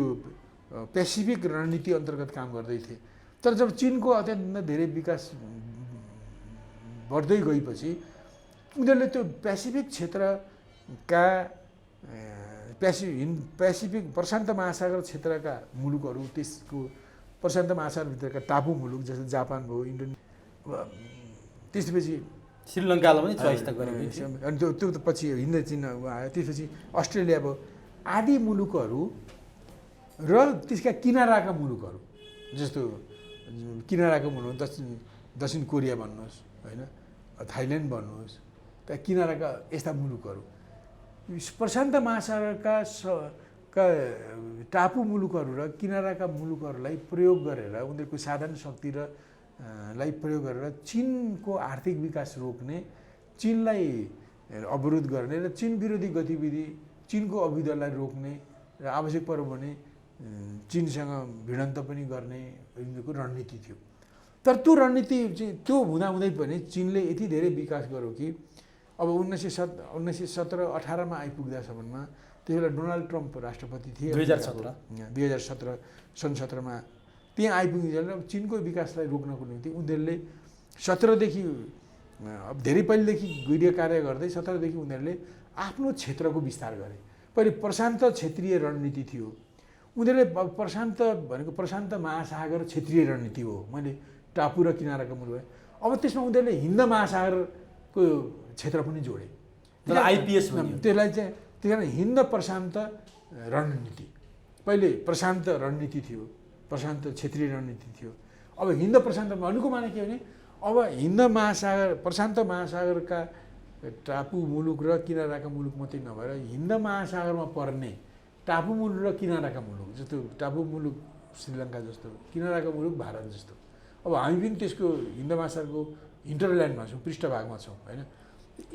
पेसिफिक रणनीति अन्तर्गत काम गर्दै थिए तर जब चिनको अत्यन्त धेरै विकास बढ्दै गएपछि उनीहरूले त्यो पेसिफिक क्षेत्रका पेसिफिक प्रशान्त महासागर क्षेत्रका मुलुकहरू त्यसको प्रशान्त महासागरभित्रका टापु मुलुक जस्तो जापान भयो इन्डोनेसिया त्यसपछि श्रीलङ्कालाई पनि चोइस त गरेको थियो अनि त्यो पछि हिन्द चिन आयो त्यसपछि अस्ट्रेलिया भयो आदि मुलुकहरू र त्यसका किनाराका मुलुकहरू जस्तो किनाराको मुलुक दक्षिण कोरिया भन्नुहोस् होइन थाइल्यान्ड भन्नुहोस् त्यहाँ किनाराका यस्ता मुलुकहरू प्रशान्त महासागरका टापु मुलुकहरू र किनाराका मुलुकहरूलाई प्रयोग गरेर उनीहरूको साधन शक्ति र लाई प्रयोग गरेर चिनको आर्थिक विकास रोक्ने चिनलाई अवरोध गर्ने र चिन विरोधी गतिविधि चिनको अभ्युदयलाई रोक्ने र आवश्यक पर्यो भने चिनसँग भिडन्त पनि गर्ने यिनीहरूको रणनीति थियो तर त्यो रणनीति चाहिँ त्यो हुँदाहुँदै पनि चिनले यति धेरै विकास गर्यो कि अब 1917-18मा आइपुग्दासम्ममा त्यति बेला डोनाल्ड ट्रम्प राष्ट्रपति थिए 2017 सन् 17मा त्यहाँ आइपुगिन्छ चिनको विकासलाई रोक्नको निम्ति उनीहरूले 17देखि अब धेरै पहिलेदेखि गृह कार्य गर्दै 17देखि उनीहरूले आफ्नो क्षेत्रको विस्तार गरे पहिले प्रशान्त क्षेत्रीय रणनीति थियो उनीहरूले प्रशान्त भनेको प्रशान्त महासागर क्षेत्रीय रणनीति हो मैले टापु र किनाराको मुलुक अब त्यसमा उनीहरूले हिन्द महासागरको क्षेत्र पनि जोडे आइपिएस त्यसलाई चाहिँ त्यस कारण हिन्द प्रशान्त रणनीति पहिले प्रशान्त रणनीति थियो प्रशान्त क्षेत्रीय रणनीति थियो अब हिन्द प्रशान्त भन्नुको माने के भने अब हिन्द महासागर प्रशान्त महासागरका टापु मुलुक र किनाराका मुलुक मात्रै नभएर हिन्द महासागरमा पर्ने टापु मुलुक र किनाराका मुलुक जस्तो टापु मुलुक श्रीलङ्का जस्तो किनाराका मुलुक भारत जस्तो अब हामी पनि त्यसको हिन्द महासागरको हिन्टरल्यान्डमा छौँ पृष्ठभागमा छौँ होइन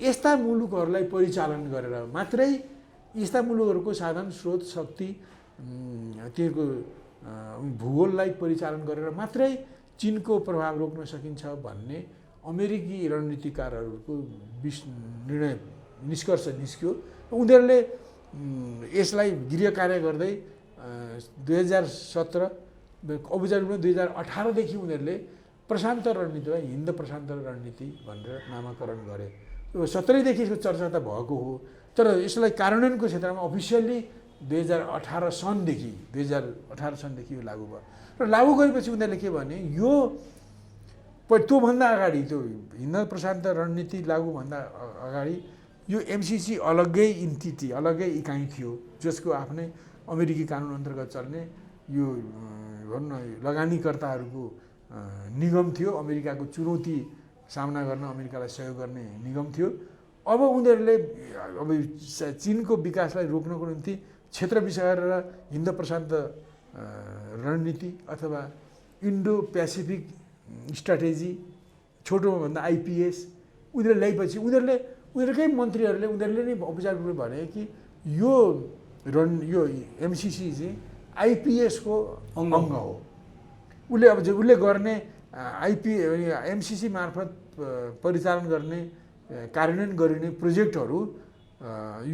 यस्ता मुलुकहरूलाई परिचालन गरेर मात्रै यस्ता मुलुकहरूको साधन स्रोत शक्ति तिनीहरूको भूगोललाई परिचालन गरेर मात्रै चिनको प्रभाव रोक्न सकिन्छ भन्ने अमेरिकी रणनीतिकारहरूको निर्णय निष्कर्ष निस्क्यो उनीहरूले यसलाई गृह कार्य गर्दै 2017 औपचारिक रूपमा 2018देखि उनीहरूले प्रशान्त रणनीतिलाई हिन्द प्रशान्त रणनीति भनेर नामाकरण गरे 17देखि यसको चर्चा त भएको हो तर यसलाई कार्यान्वयनको क्षेत्रमा अफिसियल्ली 2018 सनदेखि यो लागू भयो र लागू गरेपछि उनीहरूले के भने यो त्योभन्दा अगाडि त्यो हिन्द प्रशान्त रणनीति लागूभन्दा अगाडि यो एमसिसी अलग्गै इन्टिटी अलग्गै इकाइ थियो जसको आफ्नै अमेरिकी कानुन अन्तर्गत चल्ने यो भनौँ न लगानीकर्ताहरूको निगम थियो अमेरिकाको चुनौती सामना गर्न अमेरिकालाई सहयोग गर्ने निगम थियो अब उनीहरूले अब चिनको विकासलाई रोक्नको निम्ति क्षेत्र विस्तार र हिन्द प्रशान्त रणनीति अथवा इन्डो पेसिफिक स्ट्राटेजी छोटोमा भन्दा आइपिएस उनीहरूले ल्याएपछि उनीहरूकै मन्त्रीहरूले उनीहरूले नै औपचारिक रूपमा भने कि यो एमसिसी चाहिँ आइपिएसको अङ्ग हो उसले गर्ने एमसिसी मार्फत परिचालन गर्ने कार्यान्वयन गरिने प्रोजेक्टहरू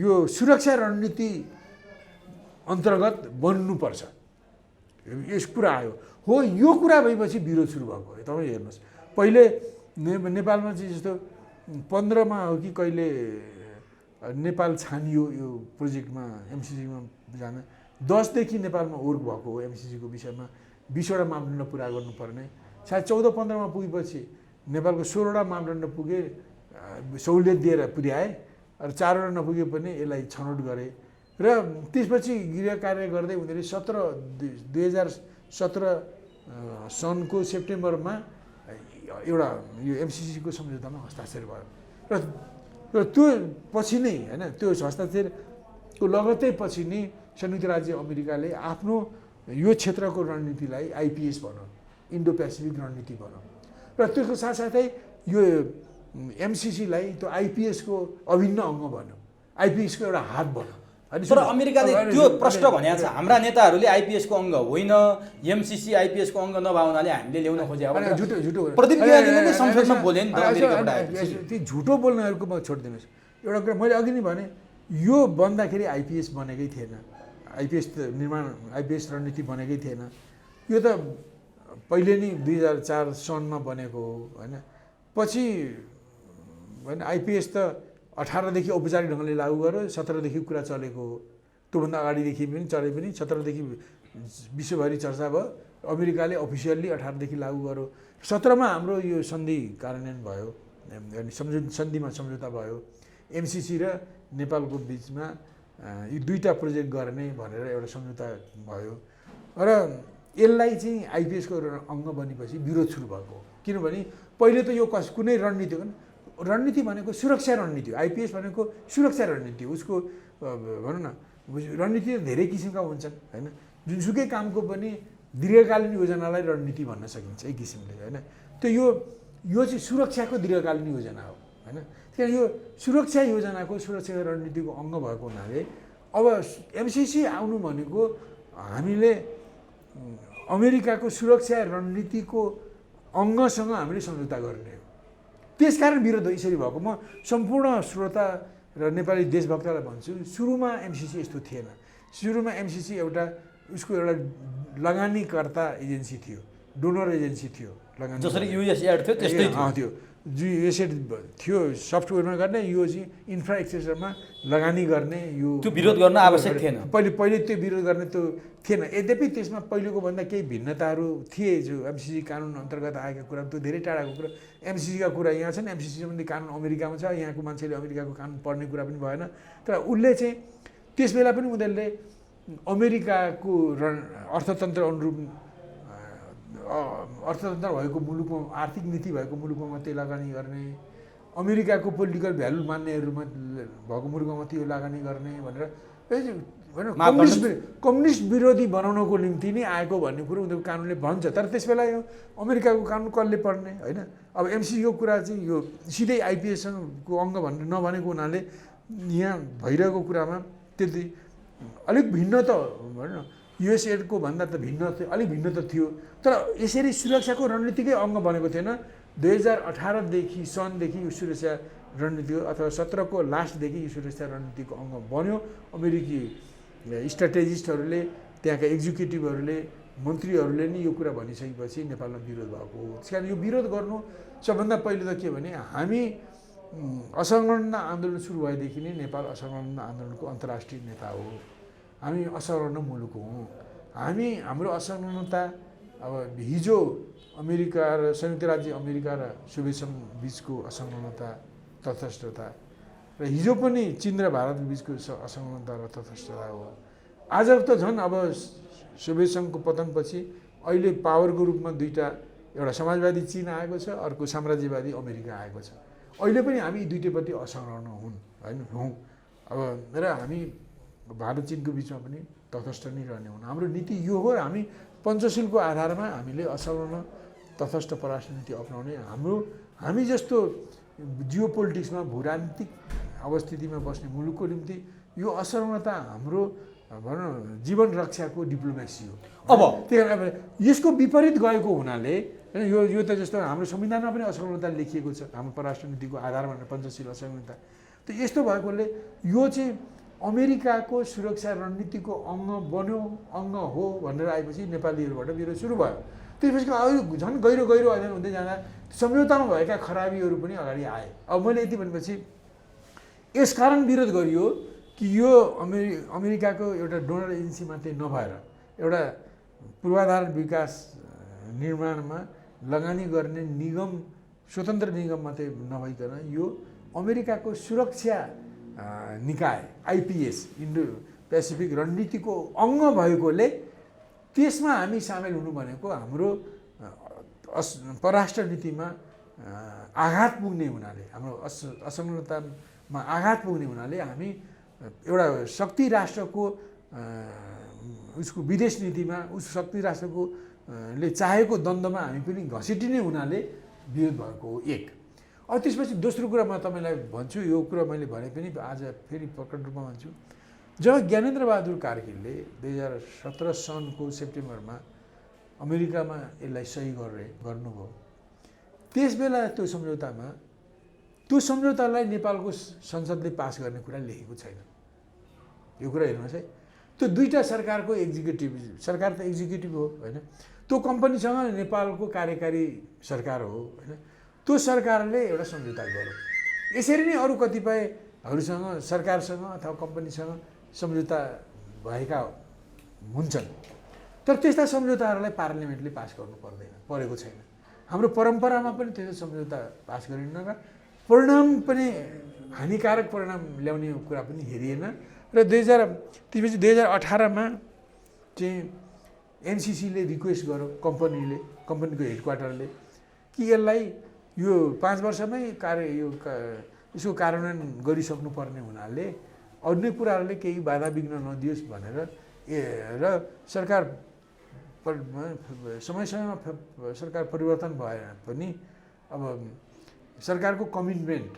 यो सुरक्षा रणनीति अन्तर्गत बन्नुपर्छ यस कुरा आयो हो यो कुरा भएपछि विरोध सुरु भएको हो तपाईँ हेर्नुहोस् पहिले नेपालमा चाहिँ जस्तो 15मा हो कि कहिले नेपाल छानियो यो प्रोजेक्टमा एमसिसीमा जान 10देखि नेपालमा वर्क भएको हो एमसिसीको विषयमा 20वटा मापदण्ड पुरा गर्नुपर्ने सायद 14-15मा पुगेपछि नेपालको 16वटा मापदण्ड पुगे सहुलियत दिएर पुर्याए र 4वटा नपुगे पनि यसलाई छनौट गरे र त्यसपछि गृह कार्य गर्दै उनीहरूले 2017 सनको सेप्टेम्बरमा एउटा यो एमसिसीको सम्झौतामा हस्ताक्षर भयो र त्यो पछि नै होइन त्यो हस्ताक्षरको लगत्तै पछि नै संयुक्त राज्य अमेरिकाले आफ्नो यो क्षेत्रको रणनीतिलाई आइपिएस भनौँ इन्डो पेसिफिक रणनीति भनौँ र त्यसको साथसाथै यो एमसिसीलाई त्यो आइपिएसको अभिन्न अङ्ग भन्यो आइपिएसको एउटा हात बन्यो। तर अमेरिकाले त्यो प्रश्न भनेको छ, हाम्रा नेताहरूले आइपिएसको अङ्ग होइन, एमसिसी आइपिएसको अङ्ग नभए हुनाले हामीले ल्याउन खोजे। झुटो झुटो प्रदीप गेवालीले नै संसदमा बोले नि त अमेरिकाबाट आएपछि। त्यो झुटो बोल्नेहरूको म छोडिदिनुहोस्। एउटा कुरा मैले अघि नै भने, यो बन्दाखेरि आइपिएस बनेकै थिएन, आइपिएस आइपिएस रणनीति बनेकै थिएन। यो त पहिले नै 2004 सनमा बनेको हो होइन। पछि होइन आइपिएस त 18देखि औपचारिक ढङ्गले लागू गर्यो, 17देखि कुरा चलेको हो। त्योभन्दा अगाडिदेखि पनि चले पनि 17देखि विश्वभरि चर्चा भयो। अमेरिकाले अफिसियल्ली 18देखि लागू गर्यो। 17मा हाम्रो यो सन्धि कार्यान्वयन भयो, सन्धिमा सम्झौता भयो। एमसिसी र नेपालको बिचमा यी दुईवटा प्रोजेक्ट गर्ने भनेर एउटा सम्झौता भयो र यसलाई चाहिँ आइपिएसको अङ्ग बनेपछि विरोध सुरु भएको हो। किनभने पहिले त यो कुनै रणनीति हो, रणनीति भनेको सुरक्षा रणनीति हो। आइपिएस भनेको सुरक्षा रणनीति हो। उसको भनौँ न रणनीति धेरै किसिमका हुन्छन् होइन। जुनसुकै कामको पनि दीर्घकालीन योजनालाई रणनीति भन्न सकिन्छ एक किसिमले होइन। त्यो यो चाहिँ सुरक्षाको दीर्घकालीन योजना हो होइन। त्यही यो सुरक्षा योजनाको सुरक्षा रणनीतिको अङ्ग भएको हुनाले अब एमसिसी आउनु भनेको हामीले अमेरिकाको सुरक्षा रणनीतिको अङ्गसँग हामीले सम्झौता गर्ने हो। त्यसकारण विरोध यसरी भएको। म सम्पूर्ण श्रोता र नेपाली देशभक्तलाई भन्छु, सुरुमा एमसिसी यस्तो थिएन। सुरुमा एमसिसी एउटा उसको एउटा लगानीकर्ता एजेन्सी थियो, डोनर एजेन्सी थियो। जसरी युएसएड थियो त्यस्तै थियो। युएसएड थियो सफ्टवेयरमा गर्ने, यो चाहिँ इन्फ्रास्ट्रक्चरमा लगानी गर्ने। यो त्यो विरोध गर्न आवश्यक थिएन। पहिले त्यो विरोध गर्ने त्यो थिएन। यद्यपि त्यसमा पहिलेको भन्दा केही भिन्नताहरू थिए। जो एमसिसी कानुन अन्तर्गत आएका कुरा त्यो धेरै टाढाको कुरा। एमसिसीका कुरा यहाँ छन्, एमसिसी सम्बन्धी कानुन अमेरिकामा छ। यहाँको मान्छेले अमेरिकाको कानुन पढ्ने कुरा पनि भएन। तर उसले चाहिँ त्यस बेला पनि उनीहरूले अमेरिकाको अर्थतन्त्र अनुरूप अर्थतन्त्र भएको मुलुकमा, आर्थिक नीति भएको मुलुकमा मात्रै लगानी गर्ने, अमेरिकाको पोलिटिकल भ्यालु मान्नेहरूमा भएको मुलुकमा मात्रै यो लगानी गर्ने भनेर कम्युनिस्ट विरोधी बनाउनको निम्ति नै आएको भन्ने कुरो उनीहरूको कानुनले भन्छ। तर त्यस बेला यो अमेरिकाको कानुन कसले पढ्ने होइन। अब एमसिसीको कुरा चाहिँ यो सिधै आइपिएसको अङ्ग भनेर नभनेको हुनाले यहाँ भइरहेको कुरामा त्यति अलिक भिन्न त भनौँ न युएसएडको भन्दा त भिन्न थियो, अलिक भिन्न त थियो। तर यसरी सुरक्षाको रणनीतिकै अङ्ग बनेको थिएन। 2018देखि सनदेखि यो सुरक्षा रणनीति अथवा 17को लास्टदेखि यो सुरक्षा रणनीतिको अङ्ग बन्यो। अमेरिकी स्ट्राटेजिस्टहरूले, त्यहाँका एक्जिक्युटिभहरूले, मन्त्रीहरूले नै यो कुरा भनिसकेपछि नेपालमा विरोध भएको हो। त्यस कारण यो विरोध गर्नु सबभन्दा पहिले त के भने हामी असंलग्न आन्दोलन सुरु भएदेखि नै नेपाल असंलग्न आन्दोलनको अन्तर्राष्ट्रिय नेता हो। हामी असंलग्न मुलुक हौँ। हाम्रो असंलग्नता अब हिजो अमेरिका र संयुक्त राज्य अमेरिका र सोभियत सङ्घ बिचको असंलग्नता तटस्थता र हिजो पनि चीन र भारत बिचको असंलग्नता र तटस्थता हो। आज त झन् अब सोभियत सङ्घको पतनपछि अहिले पावरको रूपमा दुईवटा, एउटा समाजवादी चीन आएको छ, अर्को साम्राज्यवादी अमेरिका आएको छ। अहिले पनि हामी दुईटैपट्टि असंलग्न हौँ। अब र हामी भारत चीनको बिचमा पनि तटस्थ नै रहने हुन्। हाम्रो नीति यो हो। हामी पञ्चशीलको आधारमा हामीले असंलग्न तटस्थ परराष्ट्र नीति अपनाउने। हामी जस्तो जियो पोलिटिक्समा भूराजनीतिक अवस्थितिमा बस्ने मुलुकको निम्ति यो असंलग्नता हाम्रो भनौँ जीवन रक्षाको डिप्लोमेसी हो। अब त्यही कारण यसको विपरीत गएको हुनाले यो त जस्तो हाम्रो संविधानमा पनि असंलग्नता लेखिएको छ। हाम्रो परराष्ट्र नीतिको आधार भनेर पञ्चशील असंलग्नता। त यस्तो भएकोले यो चाहिँ अमेरिकाको सुरक्षा रणनीतिको अङ्ग हो भनेर आएपछि नेपालीहरूबाट विरोध सुरु भयो। त्यसपछि झन् गहिरो अध्ययन हुँदै जाँदा सम्झौतामा भएका खराबीहरू पनि अगाडि आए। अब मैले यति भनेपछि यसकारण विरोध गरियो कि यो अमेरिकाको एउटा डोनर एजेन्सी मात्रै नभएर एउटा पूर्वाधार विकास निर्माणमा लगानी गर्ने निगम, स्वतन्त्र निगम मात्रै नभइकन यो अमेरिकाको सुरक्षा निकाय आइपिएस इन्डो पेसिफिक रणनीतिको अङ्ग भएकोले त्यसमा हामी सामेल हुनु भनेको हाम्रो परराष्ट्र नीतिमा आघात पुग्ने हुनाले, हाम्रो असंलग्नतामा आघात पुग्ने हुनाले हामी एउटा शक्ति राष्ट्रको उसको विदेश नीतिमा उस शक्ति राष्ट्रको ले चाहेको द्वन्द्वमा हामी पनि घसिटिने हुनाले विरोध भएको हो। एक अब त्यसपछि दोस्रो कुरा म तपाईँलाई भन्छु, यो कुरा मैले भने पनि आज फेरि प्रकट रूपमा भन्छु। जब ज्ञानेन्द्रबहादुर कार्कीले 2017 सनको सेप्टेम्बरमा अमेरिकामा यसलाई सही गर्नुभयो, त्यसबेला त्यो सम्झौतालाई नेपालको संसदले पास गर्ने कुरा लेखेको छैन। यो कुरा हेर्नुहोस् है, त्यो दुईटा सरकारको एक्जिक्युटिभ, सरकार त एक्जिक्युटिभ हो होइन, त्यो कम्पनीसँग नेपालको कार्यकारी सरकार हो होइन, त्यो सरकारले एउटा सम्झौता गर्यो। यसरी नै अरू कतिपयहरूसँग सरकारसँग अथवा कम्पनीसँग सम्झौता भएका हुन्छन्, तर त्यस्ता सम्झौताहरूलाई पार्लियामेन्टले पास गर्नु परेको छैन। हाम्रो परम्परामा पनि त्यस्तो सम्झौता पास गरिन्न र परिणाम पनि हानिकारक परिणाम ल्याउने कुरा पनि हेरिएन। र त्यसपछि 2018मा चाहिँ एमसिसीले रिक्वेस्ट गर्यो कम्पनीको हेडक्वार्टरले कि यसलाई यो 5 वर्षमै यसको कार्यान्वयन गरिसक्नुपर्ने हुनाले अन्य कुराहरूले केही बाधा विघ्न नदियोस् भनेर र सरकार समयमा सरकार परिवर्तन भए पनि अब सरकारको कमिटमेन्ट,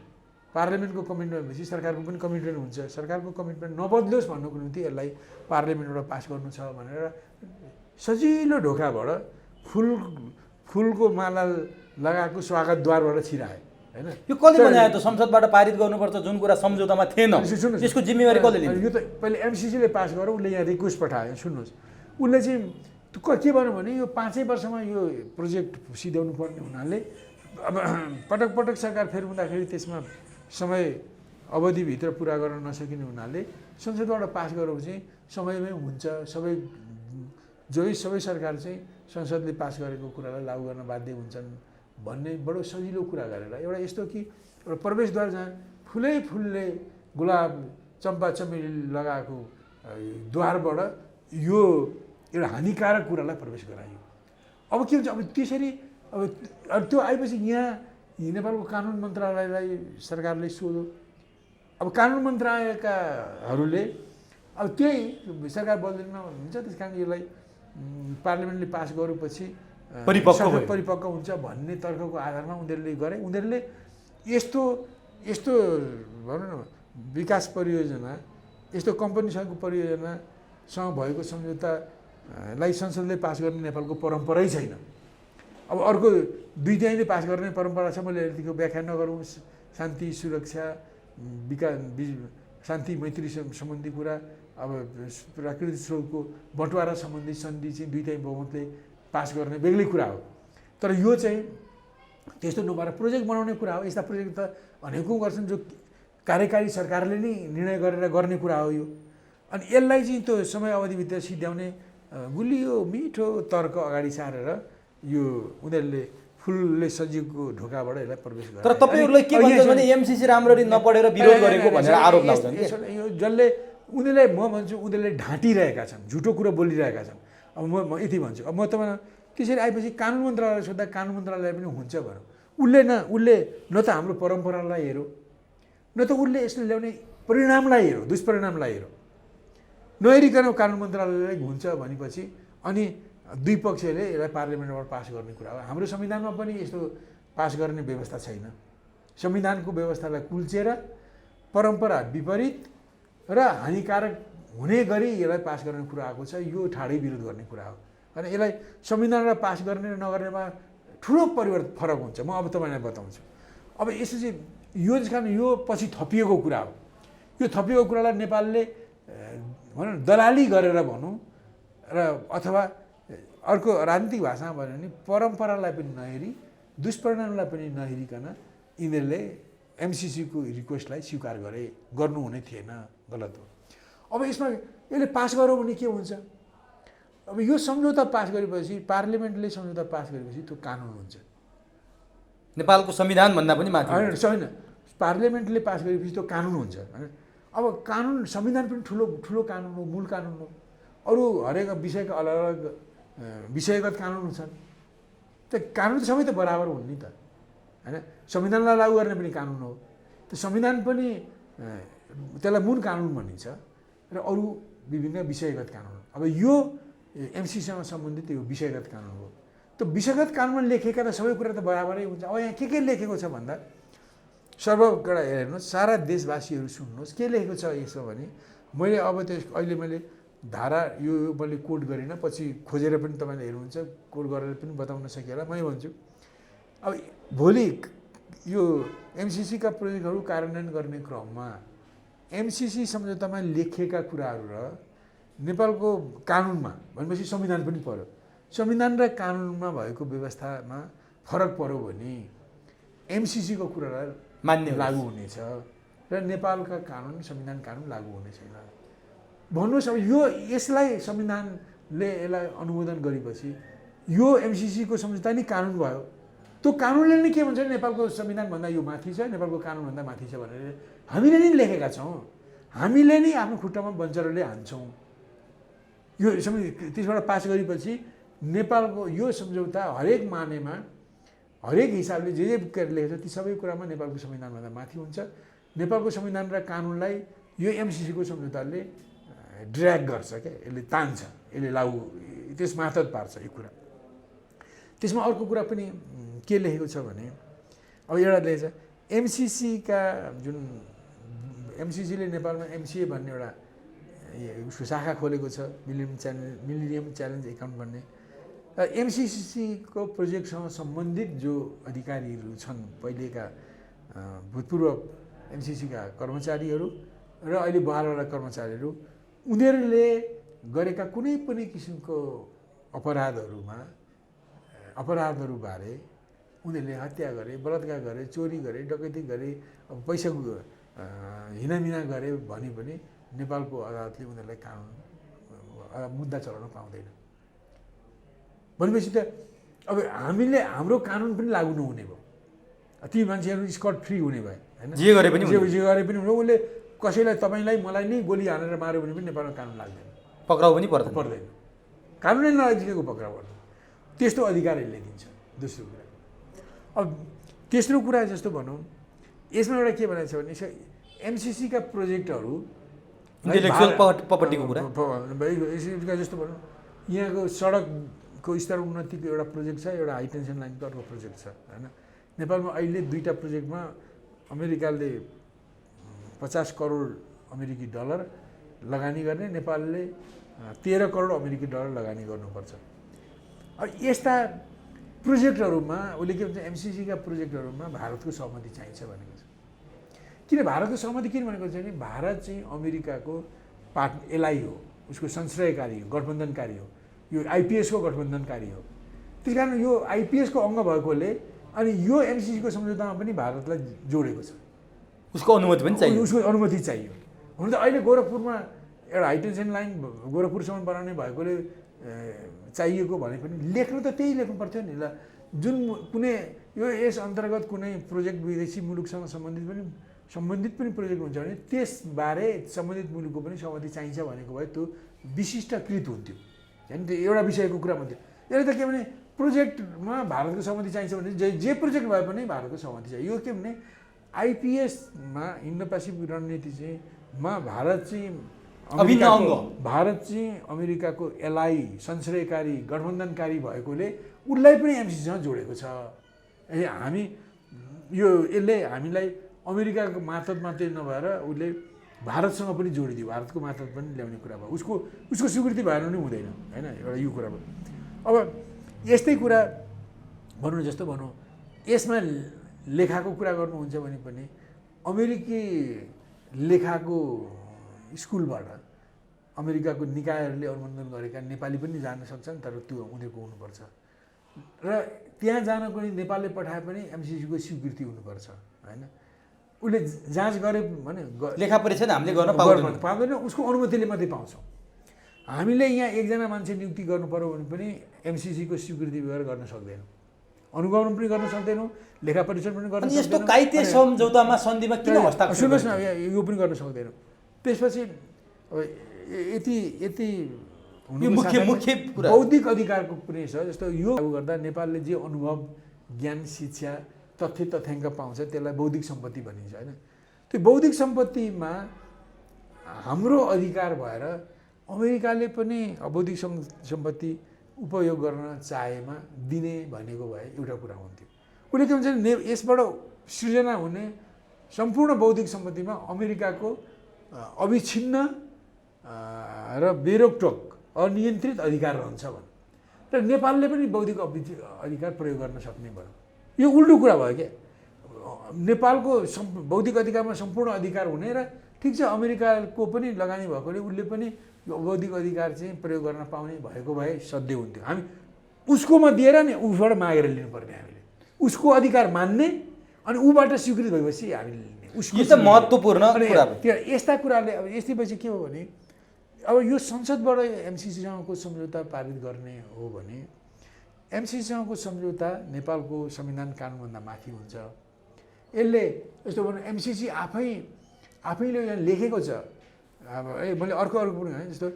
पार्लियामेन्टको कमिटमेन्ट भएपछि सरकारको पनि कमिटमेन्ट हुन्छ, सरकारको कमिटमेन्ट नबद्लोस् भन्नुको निम्ति यसलाई पार्लियामेन्टबाट पास गर्नु छ भनेर सजिलो ढोकाबाट फुलको माला लगाएको स्वागतद्वारबाट छिराए होइन। यो कसले बनायो त? संसदबाट पारित गर्नुपर्छ जुन कुरा सम्झौतामा थिएन, त्यसको जिम्मेवारी कसले लिन्छ? यो त पहिले एमसिसीले पास गर्यो, उसले यहाँ रिक्वेस्ट पठायो। सुन्नुहोस्, उसले चाहिँ के भन्यो भने यो 5 वर्षमा यो प्रोजेक्ट सिध्याउनु पर्ने हुनाले अब पटक सरकार फेरि हुँदाखेरि त्यसमा समय अवधिभित्र पुरा गर्न नसकिने हुनाले संसदबाट पास गरेर चाहिँ समयमै हुन्छ, सबै सरकार चाहिँ संसदले पास गरेको कुरालाई लागू गर्न बाध्य हुन्छन् भन्ने बडो सजिलो कुरा गरेर एउटा यस्तो कि एउटा प्रवेशद्वार जहाँ फुलले गुलाब चम्पा चमेली लगाएको द्वारबाट यो एउटा हानिकारक कुरालाई प्रवेश गरायो। अब के हुन्छ, अब त्यसरी अब त्यो आएपछि यहाँ नेपालको कानुन मन्त्रालयलाई सरकारले सोध्यो। अब कानुन मन्त्रालयकाहरूले अब त्यही सरकार बदलिन हुन्छ, त्यस कारण यसलाई पार्लियामेन्टले पास गरेपछि परिपक्व हुन्छ भन्ने तर्कको आधारमा उनीहरूले गरे। उनीहरूले यस्तो भनौँ न विकास परियोजना, यस्तो कम्पनीसँगको परियोजनासँग भएको सम्झौतालाई संसदले पास गर्ने नेपालको परम्परै छैन। अब अर्को 2/3ले पास गर्ने परम्परा छ। मैले यतिको व्याख्या नगरौँ, शान्ति सुरक्षा शान्ति मैत्री सम्बन्धी कुरा, अब प्राकृतिक स्रोतको बटवारा सम्बन्धी सन्धि चाहिँ 2/3 बहुमतले पास गर्ने बेग्लै कुरा हो। तर यो चाहिँ त्यस्तो नभएर प्रोजेक्ट बनाउने कुरा हो। यस्ता प्रोजेक्ट त अनेकौँ गर्छन् जो कार्यकारी सरकारले नै निर्णय गरेर गर्ने कुरा हो यो। अनि यसलाई चाहिँ त्यो समय अवधिभित्र सिध्याउने गुलियो मिठो तर्क अगाडि सारेर यो उनीहरूले फुलले सजिएको ढोकाबाट यसलाई प्रवेश गरे। तर तपाईँहरूलाई के भन्छ भने एमसिसी राम्ररी नपढेर विरोध गरेको भनेर आरोप लाग्छन्। यो जसले उनीहरूलाई म भन्छु उनीहरूले ढाँटिरहेका छन्, झुटो कुरो बोलिरहेका छन्। अब म यति भन्छु, अब म तपाईँलाई त्यसरी आएपछि कानुन मन्त्रालय सोद्धा कानुन मन्त्रालय पनि हुन्छ भनौँ, उसले न त हाम्रो परम्परालाई हेरो, न त उसले यसले ल्याउने परिणामलाई हेरो, दुष्परिणामलाई हेरो। नहेरिकन कानुन मन्त्रालयलाई हुन्छ भनेपछि अनि दुई पक्षले यसलाई पार्लियामेन्टबाट पास गर्ने कुरा हो। हाम्रो संविधानमा पनि यस्तो पास गर्ने व्यवस्था छैन। संविधानको व्यवस्थालाई कुल्चेर परम्परा विपरीत र हानिकारक हुने गरी यसलाई पास गर्ने कुरा आएको छ। यो ठाडै विरोध गर्ने कुरा हो। अनि यसलाई संविधानलाई पास गर्ने र नगर्नेमा ठुलो फरक हुन्छ। म अब तपाईँलाई बताउँछु। अब यसो चाहिँ यो पछि थपिएको कुरा हो। यो थपिएको कुरालाई नेपालले भनौँ दलाली गरेर भनौँ र अथवा अर्को राजनीतिक भाषामा भन्यो भने परम्परालाई पनि नहेरी दुष्परिणामलाई पनि नहेरिकन यिनीहरूले एमसिसीको रिक्वेस्टलाई स्वीकार गर्नुहुने थिएन, गलत हो। अब यसमा यसले पास गर्यो भने के हुन्छ? अब यो सम्झौता पास गरेपछि पार्लियामेन्टले सम्झौता पास गरेपछि त्यो कानुन हुन्छ। नेपालको संविधानभन्दा पनि माथि छैन, पार्लियामेन्टले पास गरेपछि त्यो कानुन हुन्छ। अब कानुन संविधान पनि ठुलो कानुन हो, मूल कानुन हो। अरू हरेक विषयका अलग अलग विषयगत कानुन छन्। त्यो कानुन त सबै त बराबर हुन् नि त, होइन? संविधानलाई लागू गर्ने पनि कानुन हो। त्यो संविधान पनि त्यसलाई मूल कानुन भनिन्छ र अरू विभिन्न विषयगत कानुन। अब यो एमसिसीसँग सम्बन्धित यो विषयगत कानुन हो। त्यो विषयगत कानुनमा लेखेका त सबै कुरा त बराबरै हुन्छ। अब यहाँ के लेखेको छ भन्दा सर्वकडा हेर्नुहोस्, सारा देशवासीहरू सुन्नुहोस् के लेखेको छ यसमा भने मैले अब अहिले मैले धारा यो मैले कोड गरिनँ, पछि खोजेर पनि तपाईँले हेर्नुहुन्छ, कोड गरेर पनि बताउन सकिएला। मैले भन्छु अब भोलि यो एमसिसीका प्रोजेक्टहरू कार्यान्वयन गर्ने क्रममा एमसिसी सम्झौतामा लेखिएका कुराहरू र नेपालको कानुनमा भनेपछि संविधान पनि पर्यो, संविधान र कानुनमा भएको व्यवस्थामा फरक पर्यो भने एमसिसीको कुरालाई मान्य लागू हुनेछ र नेपालका कानुन संविधान कानुन लागू हुने छैन। भन्नुहोस् अब यो यसलाई संविधानले यसलाई अनुमोदन गरेपछि यो एमसिसीको सम्झौता नै कानुन भयो। त्यो कानुनले नै के भन्छ नेपालको संविधानभन्दा यो माथि छ, नेपालको कानुनभन्दा माथि छ भनेर हामीले नै लेखेका छौँ, हामीले नै आफ्नो खुट्टामा बन्चरले हान्छौँ। यो त्यसबाट पास गरेपछि नेपालको यो सम्झौता हरेक मानेमा हरेक हिसाबले जे लेखेको छ ती सबै कुरामा नेपालको संविधानभन्दा माथि हुन्छ। नेपालको संविधान र कानुनलाई यो एमसिसीको सम्झौताले ड्र्याग गर्छ क्या, यसले तान्छ, यसले लागू त्यसमार्फत पार्छ यो कुरा। त्यसमा अर्को कुरा पनि के लेखेको छ भने अब एउटा लेखेको छ एमसिसीका जुन एमसिसीले नेपालमा एमसिए भन्ने एउटा उसको शाखा खोलेको छ, मिलेनियम च्यालेन्ज एकाउन्ट भन्ने। एमसिसीको प्रोजेक्टसँग सम्बन्धित जो अधिकारीहरू छन्, पहिलेका भूतपूर्व एमसिसीका कर्मचारीहरू र अहिले बहालवाला कर्मचारीहरू, उनीहरूले गरेका कुनै पनि किसिमको अपराधहरूबारे उनीहरूले हत्या गरे, बलात्कार गरे, चोरी गरे, डकैती गरे, अब पैसा हिनामिना गरे भने पनि नेपालको अदालतले उनीहरूलाई कानुन मुद्दा चलाउन पाउँदैन। भनेपछि त अब हाम्रो कानुन पनि लागू नहुने भयो, ती मान्छेहरू स्कट फ्री हुने भए होइन, जे गरे पनि हुने। उसले कसैलाई तपाईँलाई मलाई नै गोली हानेर मार्यो भने पनि नेपालमा कानुन लाग्दैन, पक्राउ पनि पर्दैन, कानुनै नजिकैको पक्राउ पर्दैन। त्यस्तो अधिकार यसले दिन्छ। दोस्रो कुरा, अब तेस्रो कुरा जस्तो भनौँ, यसमा एउटा के भनेको छ भने एमसिसीका प्रोजेक्टहरू इन्टेलेक्चुअल प्रपर्टीको कुरा जस्तो भनौँ, यहाँको सडकको स्तर उन्नतिको एउटा प्रोजेक्ट छ, एउटा हाई टेन्सन लाइनको अर्को प्रोजेक्ट छ होइन। नेपालमा अहिले दुईवटा प्रोजेक्टमा अमेरिकाले 50 करोड अमेरिकी डलर लगानी गर्ने, नेपालले 13 करोड अमेरिकी डलर लगानी गर्नुपर्छ। अब यस्ता प्रोजेक्टहरूमा उसले के भन्छ एमसिसीका प्रोजेक्टहरूमा भारतको सहमति चाहिन्छ भनेको छ। किन भारतको सहमति किन भनेको छ भने भारत चाहिँ अमेरिकाको एलआई हो, उसको संश्रयकारी हो, गठबन्धनकारी हो, यो आइपिएसको गठबन्धनकारी हो। त्यस कारण यो आइपिएसको अङ्ग भएकोले अनि यो एमसिसीको सम्झौतामा पनि भारतलाई जोडेको छ, उसको अनुमति पनि चाहियो, उसको अनुमति चाहियो। हुन त अहिले गोरखपुरमा एउटा हाई टेन्सन लाइन गोरखपुरसम्म बनाउने भएकोले चाहिएको भने पनि लेख्नु त त्यही लेख्नु पर्थ्यो नि। ल जुन कुनै यस अन्तर्गत कुनै प्रोजेक्ट विदेशी मुलुकसँग सम्बन्धित पनि प्रोजेक्ट हुन्छ भने त्यसबारे सम्बन्धित मुलुकको पनि सहमति चाहिन्छ भनेको भए त्यो विशिष्टकृत हुन्थ्यो होइन, त्यो एउटा विषयको कुरा हुन्थ्यो। यसले त के भने प्रोजेक्टमा भारतको सहमति चाहिन्छ भने जे प्रोजेक्ट भए पनि भारतको सहमति चाहियो। यो के भने आइपिएसमा इन्डो पेसिफिक रणनीति चाहिँ भारत चाहिँ अमेरिकाको एलआई संश्रयकारी गठबन्धनकारी भएकोले उसलाई पनि एमसिसीसँग जोडेको छ। हामी यसले हामीलाई अमेरिकाको मार्फत मात्रै नभएर उसले भारतसँग पनि जोडिदियो, भारतको मार्फत पनि ल्याउने कुरा भयो, उसको स्वीकृति भएर पनि हुँदैन होइन, एउटा यो कुरा भयो। अब यस्तै कुरा भनौँ, जस्तो भनौँ यसमा लेखाको कुरा गर्नुहुन्छ भने पनि अमेरिकी लेखाको स्कुलबाट अमेरिकाको निकायहरूले अनुमोदन गरेका नेपाली पनि जान सक्छन्, तर त्यो उनीहरूको हुनुपर्छ र त्यहाँ जानको लागि नेपालले पठाए पनि एमसिसीको स्वीकृति हुनुपर्छ होइन। उसले जाँच गरे भने लेखा परीक्षण हामीले गर्न पाउँदैन, उसको अनुमतिले मात्रै पाउँछौँ। हामीले यहाँ एकजना मान्छे नियुक्ति गर्नु पर्यो भने पनि एमसिसीको स्वीकृति बगैर गर्न सक्दैनौँ, अनुगमन पनि गर्न सक्दैनौँ, लेखा परीक्षण पनि गर्न सक्दैनौँ। यस्तो कायदे सम्झौतामा सन्धिमा किन हस्ताक्षर सुन्नुहोस् न, यो पनि गर्न सक्दैनौँ। त्यसपछि यति मुख्य कुरा बौद्धिक अधिकारको कुनै छ। जस्तो यो गर्दा नेपालले जे अनुभव, ज्ञान, शिक्षा, तथ्याङ्क पाउँछ त्यसलाई बौद्धिक सम्पत्ति भनिन्छ होइन। त्यो बौद्धिक सम्पत्तिमा हाम्रो अधिकार भएर अमेरिकाले पनि बौद्धिक सम्पत्ति उपयोग गर्न चाहेमा दिने भनेको भए एउटा कुरा हुन्थ्यो। उसले के भन्छ यसबाट सृजना हुने सम्पूर्ण बौद्धिक सम्पत्तिमा अमेरिकाको अविच्छिन्न र बेरोकटोक अनियन्त्रित अधिकार रहन्छ भने र नेपालले पनि बौद्धिक अधिकार प्रयोग गर्न सक्ने भयो। यो उल्टो कुरा भयो क्या। नेपालको बौद्धिक अधिकारमा सम्पूर्ण अधिकार हुने र ठिक छ अमेरिकाको पनि लगानी भएकोले उसले पनि बौद्धिक अधिकार चाहिँ प्रयोग गर्न पाउने भएको भए सधैँ हुन्थ्यो। हामी उसकोमा दिएर नि उसबाट मागेर लिनुपर्ने हामीले उसको अधिकार मान्ने अनि ऊबाट स्वीकृत भएपछि हामीले लिने। यो त महत्त्वपूर्ण कुरा हो। यस्ता कुराले अब यस्तै पछि के हो भने अब यो संसदबाट एमसिसीसँगको सम्झौता पारित गर्ने हो भने एमसिसीसँगको सम्झौता नेपालको संविधान कानुनभन्दा माथि हुन्छ। यसले यस्तो भन्नु एमसिसी आफैले यहाँ लेखेको छ। अब मैले अर्को पनि भने जस्तो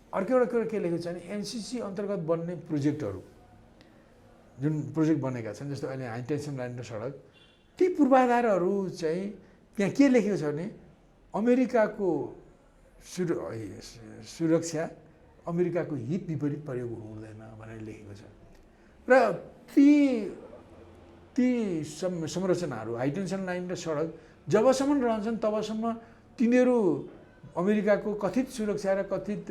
अर्को एउटा कुरा के लेखेको छ भने एमसिसी अन्तर्गत बन्ने प्रोजेक्टहरू जुन प्रोजेक्ट बनेका छन् जस्तो अहिले हाई टेन्सन लाइन र सडक ती पूर्वाधारहरू चाहिँ त्यहाँ के लेखेको छ भने अमेरिकाको सुरक्षा अमेरिकाको हित विपरीत प्रयोग हुँदैन भनेर लेखेको छ र ती संरचनाहरू हाई टेन्सन लाइन र सडक जबसम्म रहन्छन् तबसम्म तिनीहरू अमेरिकाको कथित सुरक्षा र कथित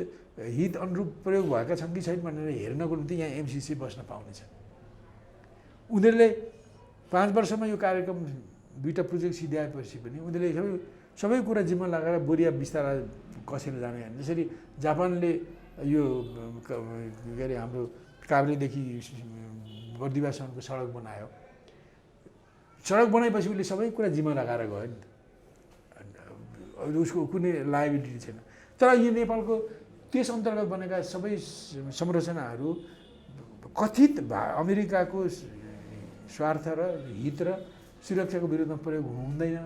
हित अनुरूप प्रयोग भएका छन् कि छैन भनेर हेर्नको निम्ति यहाँ एमसिसी बस्न पाउनेछ। उनीहरूले 5 वर्षमा यो कार्यक्रम 2टा प्रोजेक्ट सिध्याएपछि पनि उनीहरूले सबै कुरा जिम्मा लगाएर बोरिया बिस्तारा कसेर जाने होइन। जसरी जापानले यो के अरे हाम्रो काभ्रेदेखि बर्दिवासम्मको सडक बनायो। सडक बनाएपछि उसले सबै कुरा जिम्मा लगाएर गयो नि त, उसको कुनै लायबिलिटी छैन। तर यो नेपालको त्यस अन्तर्गत बनेका सबै संरचनाहरू कथित अमेरिकाको स्वार्थ र हित र सुरक्षाको विरुद्धमा प्रयोग हुँदैन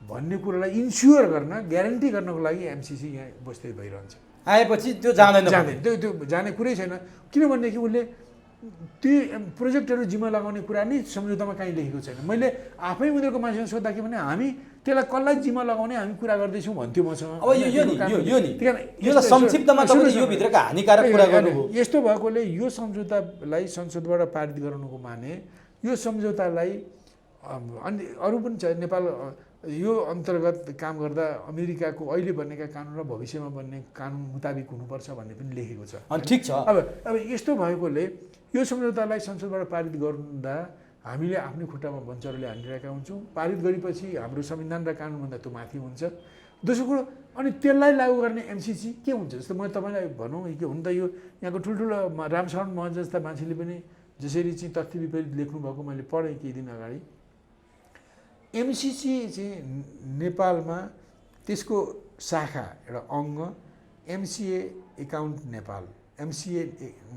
भन्ने कुरालाई इन्स्योर गर्न ग्यारेन्टी गर्नको लागि एमसिसी यहाँ बस्दै भइरहन्छ। आएपछि त्यो जाँदैन त्यो जाने कुरै छैन। किनभनेदेखि उसले ती प्रोजेक्टहरू जिम्मा लगाउने कुरा नै सम्झौतामा कहीँ लेखेको छैन। मैले आफै उनीहरूको मान्छेसँग सोद्धाखेरि भने हामी त्यसलाई कसलाई जिम्मा लगाउने हामी कुरा गर्दैछौँ भन्थ्यो मसँग। अब यो संक्षिप्तमा तपाईँले यो भित्रका हानिकारक कुरा गर्नुभयो। यस्तो भएकोले यो सम्झौतालाई संसदबाट पारित गराउनुको माने यो सम्झौतालाई अनि अरू पनि छ। नेपाल यो अन्तर्गत काम गर्दा अमेरिकाको अहिले बनेका कानुन र भविष्यमा बन्ने कानुन मुताबिक हुनुपर्छ भन्ने पनि लेखेको छ। ठिक छ। अब यस्तो भएकोले यो सम्झौतालाई संसदबाट पारित गर्दा हामीले आफ्नै खुट्टामा बन्चरले हानिरहेका हुन्छौँ। पारित गरेपछि हाम्रो संविधान र कानुनभन्दा त्यो माथि हुन्छ। दोस्रो कुरो अनि त्यसलाई लागू गर्ने एमसिसी के हुन्छ जस्तो मैले तपाईँलाई भनौँ के हुन त यो यहाँको ठुल्ठुलो रामशरण महल जस्ता मान्छेले पनि जसरी चाहिँ तथ्य विपरीत लेख्नुभएको मैले पढेँ केही दिन अगाडि। एमसिसी चाहिँ नेपालमा त्यसको शाखा एउटा अङ्ग MCA account Nepal MCA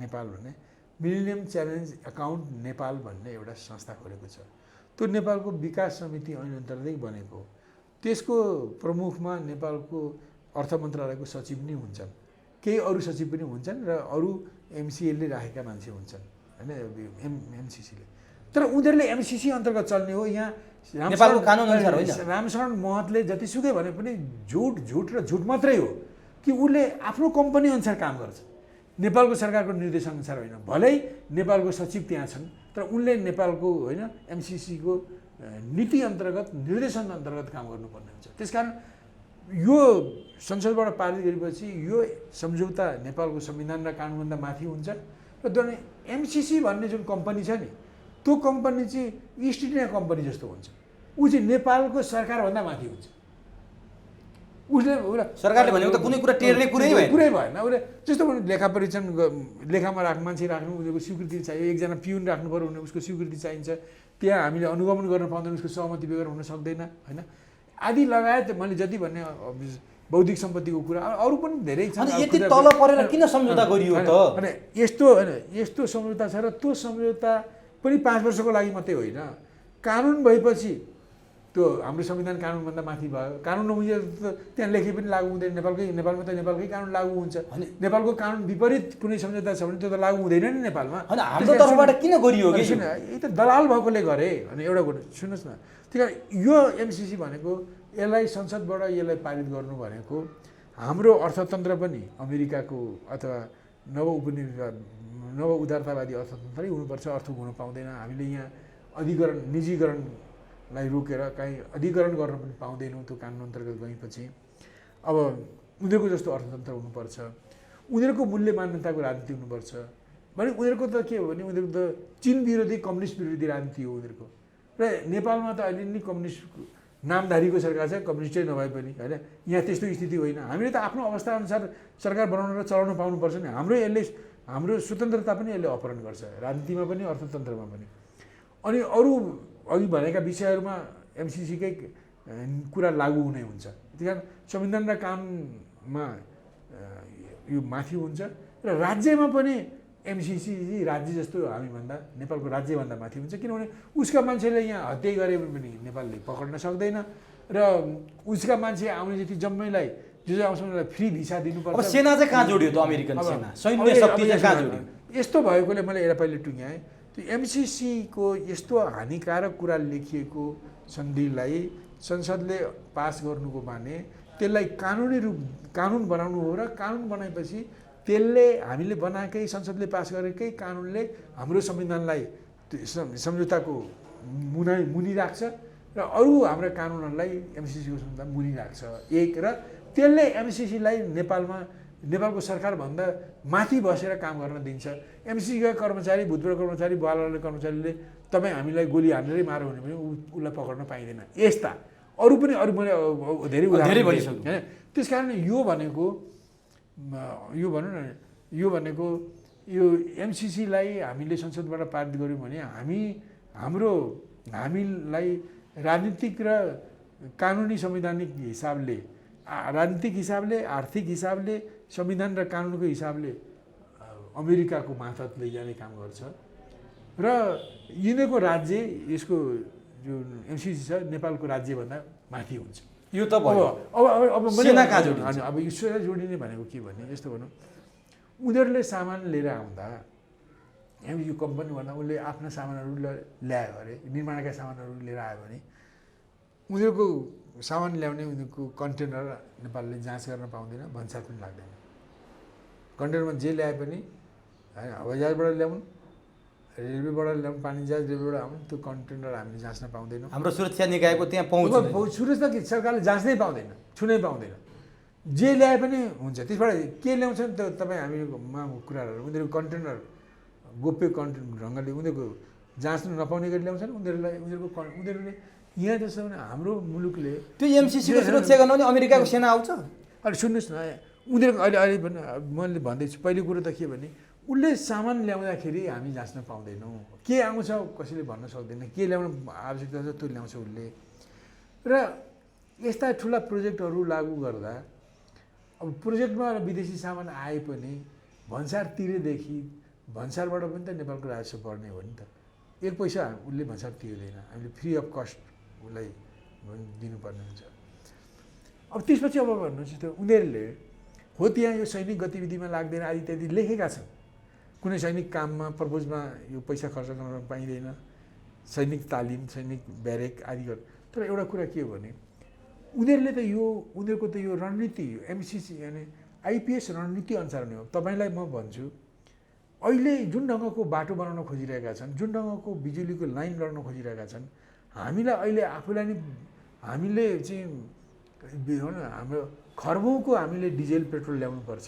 Nepal भन्ने मिलेनियम च्यालेन्ज एकाउन्ट नेपाल भन्ने एउटा संस्था खोलेको छ। त्यो नेपालको विकास समिति ऐन अन्तर्गतै बनेको हो। त्यसको प्रमुखमा नेपालको अर्थ मन्त्रालयको सचिव नै हुन्छन्, केही अरू सचिव पनि हुन्छन् र अरू एमसिएलले राखेका मान्छे हुन्छन् होइन एमसिसीले। तर उनीहरूले एमसिसी अन्तर्गत चल्ने हो। यहाँ नेपालको कानुन अनुसार होइन। रामशरण महतले जतिसुकै भने पनि झुट र झुट मात्रै हो कि उसले आफ्नो कम्पनी अनुसार काम गर्छ, नेपालको सरकारको निर्देशनअनुसार होइन। भलै नेपालको सचिव त्यहाँ छन् तर उनले नेपालको होइन एमसिसीको नीति अन्तर्गत निर्देशन अन्तर्गत काम गर्नुपर्ने हुन्छ। त्यसकारण यो संसदबाट पारित गरेपछि यो सम्झौता नेपालको संविधान र कानुनभन्दा माथि हुन्छ र एमसिसी भन्ने जुन कम्पनी छ नि त्यो कम्पनी चाहिँ इस्ट इन्डिया कम्पनी जस्तो हुन्छ। ऊ चाहिँ नेपालको सरकारभन्दा माथि हुन्छ। उसले सरकारले भनेको त कुनै कुरा टेर्ने कुरै भएन। उसले जस्तो भने लेखा परीक्षण लेखामा मान्छे राख्नु उनीहरूको स्वीकृति चाहियो। एकजना पिउन राख्नु पऱ्यो भने उसको स्वीकृति चाहिन्छ। त्यहाँ हामीले अनुगमन गर्न पाउँदैन, उसको सहमति बेगर हुन सक्दैन होइन आदि लगायत मैले जति भन्ने बौद्धिक सम्पत्तिको कुरा अरू पनि धेरै छन्। यति तल परेर किन सम्झौता गरियो त? अनि यस्तो होइन यस्तो सम्झौता छ र त्यो सम्झौता पनि 5 वर्षको लागि मात्रै होइन। कानुन भएपछि त्यो हाम्रो संविधान कानुनभन्दा माथि भयो। कानुन नहुँदा त्यहाँ लेखे पनि लागू हुँदैन। नेपालमा त नेपालकै कानुन लागू हुन्छ। नेपालको कानुन विपरीत कुनै सम्झौता छ भने त्यो त लागू हुँदैन नि नेपालमा। होइन हाम्रो तर्फबाट किन गरियो कि? यो त दलाल भएकोले गरे अनि एउटा कुरा सुन्नुहोस् न। त्यही कारण यो एमसिसी भनेको यसलाई संसदबाट यसलाई पारित गर्नु भनेको हाम्रो अर्थतन्त्र पनि अमेरिकाको अथवा नव उदारतावादी अर्थतन्त्रै हुनुपर्छ, अर्थ हुन पाउँदैन। हामीले यहाँ अधिकरण निजीकरण कानुनलाई रोकेर काहीँ अधिग्रहण गर्न पनि पाउँदैनौँ त्यो कानुन अन्तर्गत गएपछि। अब उनीहरूको जस्तो अर्थतन्त्र हुनुपर्छ, उनीहरूको मूल्य मान्यताको राजनीति हुनुपर्छ भने उनीहरूको त के हो भने उनीहरूको त चीन विरोधी कम्युनिस्ट विरोधी राजनीति हो उनीहरूको। र नेपालमा त अहिले नि कम्युनिस्ट नामधारीको सरकार छ, कम्युनिस्टै नभए पनि होइन, यहाँ त्यस्तो स्थिति होइन। हामीले त आफ्नो अवस्थाअनुसार सरकार बनाउन र चलाउन पाउनुपर्छ नि। हाम्रो स्वतन्त्रता पनि यसले अपहरण गर्छ, राजनीतिमा पनि अर्थतन्त्रमा पनि। अनि अरू अघि भनेका विषयहरूमा एमसिसीकै कुरा लागू हुने हुन्छ। त्यही कारण संविधान र कानुनमा यो माथि हुन्छ र राज्यमा पनि एमसिसी राज्य जस्तो हामीभन्दा नेपालको राज्यभन्दा माथि हुन्छ, किनभने उसका मान्छेले यहाँ हत्या गरे पनि नेपालले पक्ड्न सक्दैन र उसका मान्छे आउने जति जम्मैलाई जो आउँछ उनीहरूलाई फ्री भिसा दिनुपर्छ। अब सेना चाहिँ कहाँ जोडियो त? अमेरिकन सेना सैन्य शक्ति चाहिँ कहाँ जोडियो? यस्तो भएकोले मैले यसलाई पहिले टुङ्ग्याएँ। त्यो एमसिसीको यस्तो हानिकारक कुरा लेखिएको सन्धिलाई संसदले पास गर्नुको माने त्यसलाई कानुन बनाउनु हो र कानुन बनाएपछि त्यसले हामीले बनाएकै संसदले पास गरेकै कानुनले हाम्रो संविधानलाई सम्झौताको मुनि राख्छ र अरू हाम्रा कानुनहरूलाई एमसिसीको संविधान मुनि राख्छ एक। र त्यसले एमसिसीलाई नेपालको सरकारभन्दा माथि बसेर काम गर्न दिन्छ। एमसिसीका कर्मचारी, भूतपूर्व कर्मचारी, बालवाले कर्मचारीले तपाईँ हामीलाई गोली हानेरै मारो भने पनि उसलाई पक्ड्न पाइँदैन। यस्ता अरू पनि मैले धेरै भनिसक्छु होइन। त्यस कारण यो भनेको यो एमसिसीलाई हामीले संसदबाट पारित गऱ्यौँ भने हामीलाई राजनीतिक र कानुनी संवैधानिक हिसाबले, राजनीतिक हिसाबले, आर्थिक हिसाबले, संविधान र कानुनको हिसाबले अमेरिकाको मातहत लैजाने काम गर्छ र यिनीहरूको राज्य यसको जुन एमसिसी छ नेपालको राज्यभन्दा माथि हुन्छ। यो त भयो। अब सेना कहाँ जोडिन्छ? अब यो सेना जोडिने भनेको के भने यस्तो भनौँ, उनीहरूले सामान लिएर आउँदा यो कम्पनी भन्दा उसले आफ्ना सामानहरू ल्यायो अरे, निर्माणका सामानहरू लिएर आयो भने उनीहरूको सामान ल्याउने उनीहरूको कन्टेनर नेपालले जाँच गर्न पाउँदैन, भन्सार पनि लाग्दैन। कन्टेनरमा जे ल्याए पनि होइन, हवाईजहाजबाट ल्याउनु, रेलवेबाट ल्याउनु, पानी जहाज रेलवेबाट आउनु, त्यो कन्टेनर हामीले जाँच्न पाउँदैनौँ। हाम्रो सुरक्षा निकायको त्यहाँ पहुँच सुरक्षा सरकारले जाँच्नै पाउँदैन, छुनै पाउँदैन। जे ल्याए पनि हुन्छ। त्यसबाट के ल्याउँछ नि त तपाईँ हामीमा कुराहरू, उनीहरूको कन्टेनर गोप्य कन्टेनर ढङ्गले उनीहरूको जाँच्नु नपाउने गरी ल्याउँछन्। उनीहरूले यहाँ जस्तो भने हाम्रो मुलुकले त्यो एमसिसीको सुरक्षा गर्न पनि अमेरिकाको सेना आउँछ। अहिले सुन्नुहोस् न, उनीहरूको अहिले पनि मैले भन्दैछु, पहिलो कुरो त के भने उसले सामान ल्याउँदाखेरि हामी जाँच्न पाउँदैनौँ। के आउँछ कसैले भन्न सक्दैन, के ल्याउनु आवश्यकता छ त्यो ल्याउँछ उसले। र यस्ता ठुला प्रोजेक्टहरू लागू गर्दा अब प्रोजेक्टमा विदेशी सामान आए पनि भन्सार तिरेदेखि भन्सारबाट पनि त नेपालको राजस्व बढ्ने हो नि त। एक पैसा उसले भन्सार तिर्दैन, हामीले फ्री अफ कस्ट उसलाई दिनुपर्ने हुन्छ। अब त्यसपछि अब भन्नुहोस् त उनीहरूले हो त्यहाँ यो सैनिक गतिविधिमा लाग्दैन आदि इत्यादि लेखेका छन्। कुनै सैनिक काममा पर्पोजमा यो पैसा खर्च गर्न पाइँदैन, सैनिक तालिम, सैनिक ब्यारेक आदि गर्। तर एउटा कुरा के हो भने उनीहरूको त यो रणनीति एमसिसी यानि आइपिएस रणनीति अनुसार नै हो। तपाईँलाई म भन्छु, अहिले जुन ढङ्गको बाटो बनाउन खोजिरहेका छन्, जुन ढङ्गको बिजुलीको लाइन लड्न खोजिरहेका छन्, हामीलाई अहिले आफूलाई नै हामीले चाहिँ हाम्रो खर्बौँको हामीले डिजेल पेट्रोल ल्याउनुपर्छ।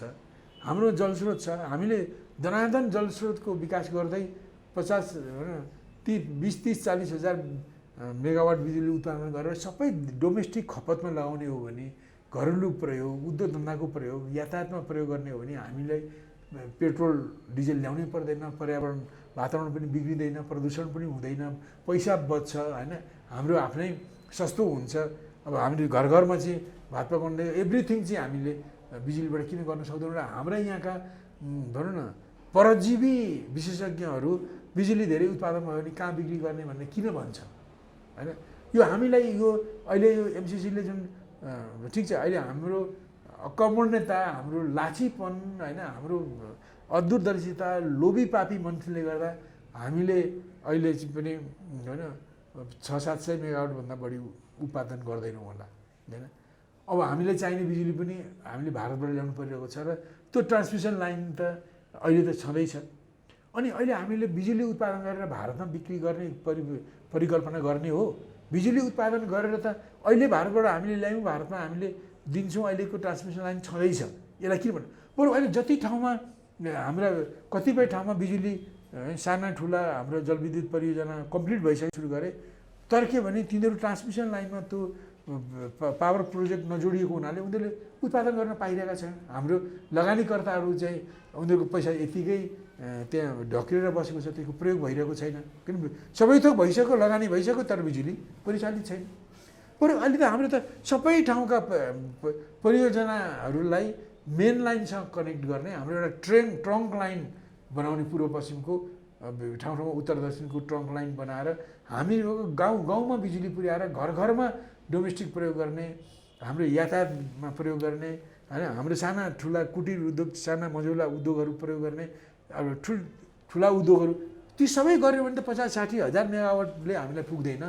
हाम्रो जलस्रोत छ, हामीले धनाधन जलस्रोतको विकास गर्दै 20-30-40 हजार मेगावाट बिजुली उत्पादन गरेर सबै डोमेस्टिक खपतमा लगाउने हो भने, घरेलु प्रयोग, उद्योग धन्दाको प्रयोग, यातायातमा प्रयोग गर्ने हो भने हामीलाई पेट्रोल डिजेल ल्याउनै पर्दैन, पर्यावरण वातावरण पनि बिग्रिँदैन, प्रदूषण पनि हुँदैन, पैसा बच्छ होइन, हाम्रो आफ्नै सस्तो हुन्छ। अब हामीले घर घरमा चाहिँ भात पकाउने एभ्रिथिङ चाहिँ हामीले बिजुलीबाट किन गर्न सक्दैनौँ? र हाम्रा यहाँका भनौँ न परजीवी विशेषज्ञहरू बिजुली धेरै उत्पादन भयो भने कहाँ बिक्री गर्ने भन्ने किन भन्छ होइन? यो हामीलाई यो अहिले यो एमसिसीले जुन ठिक छ, अहिले हाम्रो अकर्मण्यता, हाम्रो लाछीपन होइन, हाम्रो अदूरदर्शिता, लोभी पापी मन्त्रीले गर्दा हामीले अहिले चाहिँ पनि होइन 600-700 मेगावाटभन्दा बढी उत्पादन गर्दैनौँ होला होइन। अब हामीलाई चाहिने बिजुली पनि हामीले भारतबाट ल्याउनु परिरहेको छ र त्यो ट्रान्समिसन लाइन त अहिले त छँदैछ। अनि अहिले हामीले बिजुली उत्पादन गरेर भारतमा बिक्री गर्ने परिकल्पना गर्ने हो बिजुली उत्पादन गरेर त अहिले भारतबाट हामीले ल्यायौँ, भारतमा हामीले दिन्छौँ, अहिलेको ट्रान्समिसन लाइन छँदैछ, यसलाई किन भन्नु? बरु अहिले जति ठाउँमा हाम्रा कतिपय ठाउँमा बिजुली साना ठुला हाम्रो जलविद्युत परियोजना कम्प्लिट भइसक्यो सुरु गरे, तर के भने तिनीहरू ट्रान्समिसन लाइनमा त्यो पावर प्रोजेक्ट नजोडिएको हुनाले उनीहरूले उत्पादन गर्न पाइरहेका छैन। हाम्रो लगानीकर्ताहरू चाहिँ उनीहरूको पैसा यतिकै त्यहाँ ढकेर बसेको छ, त्यसको प्रयोग भइरहेको छैन। किन सबै थोक भइसक्यो, लगानी भइसक्यो, तर बिजुली परिचालित छैन। बरु अहिले त हाम्रो त सबै ठाउँका परियोजनाहरूलाई मेन लाइनसँग कनेक्ट गर्ने हाम्रो एउटा ट्रङ्क लाइन बनाउने, पूर्व पश्चिमको ठाउँ ठाउँमा उत्तर दक्षिणको ट्रङ्क लाइन बनाएर हामी गाउँमा बिजुली पुर्याएर घर घरमा डोमेस्टिक प्रयोग गर्ने, हाम्रो यातायातमा प्रयोग गर्ने, होइन, हाम्रो साना ठुला कुटीर उद्योग, साना मझौला उद्योगहरू प्रयोग गर्ने, अब ठुला उद्योगहरू ती सबै गऱ्यो भने त 50-60 हजार मेगावाटले हामीलाई पुग्दैन।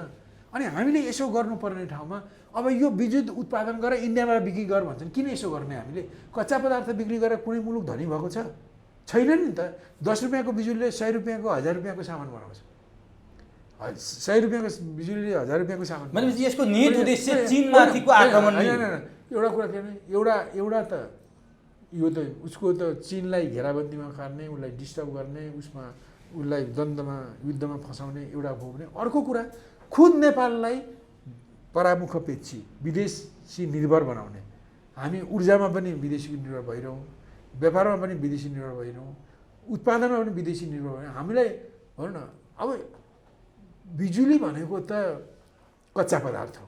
अनि हामीले यसो गर्नुपर्ने ठाउँमा अब यो विद्युत उत्पादन गरेर इन्डियाबाट बिक्री गर भन्छन्, किन यसो गर्ने? हामीले कच्चा पदार्थ बिक्री गरेर कुनै मुलुक धनी भएको छ? छैन नि त। 10 रुपियाँको बिजुलीले 100 रुपियाँको 1000 रुपियाँको सामान बनाउँछ। 100 रुपियाँको बिजुलीले 1000 रुपियाँको सामान। भनेपछि यसको निहित उद्देश्य चीनमाथिको आक्रमण नै होइन। एउटा कुरा के भने एउटा त यो त उसको त चीनलाई घेराबन्दीमा पार्ने, उसलाई डिस्टर्ब गर्ने, उसलाई द्वन्द्वमा युद्धमा फसाउने एउटा भयो भने, अर्को कुरा खुद नेपाललाई परामुखपेक्षी विदेशी निर्भर बनाउने। हामी ऊर्जामा पनि विदेशी निर्भर भइरहौँ, व्यापारमा पनि विदेशी निर्भर भइरहौँ, उत्पादनमा पनि विदेशी निर्भर भइरहौँ। हामीलाई भनौँ न, अब बिजुली भनेको त कच्चा पदार्थ हो।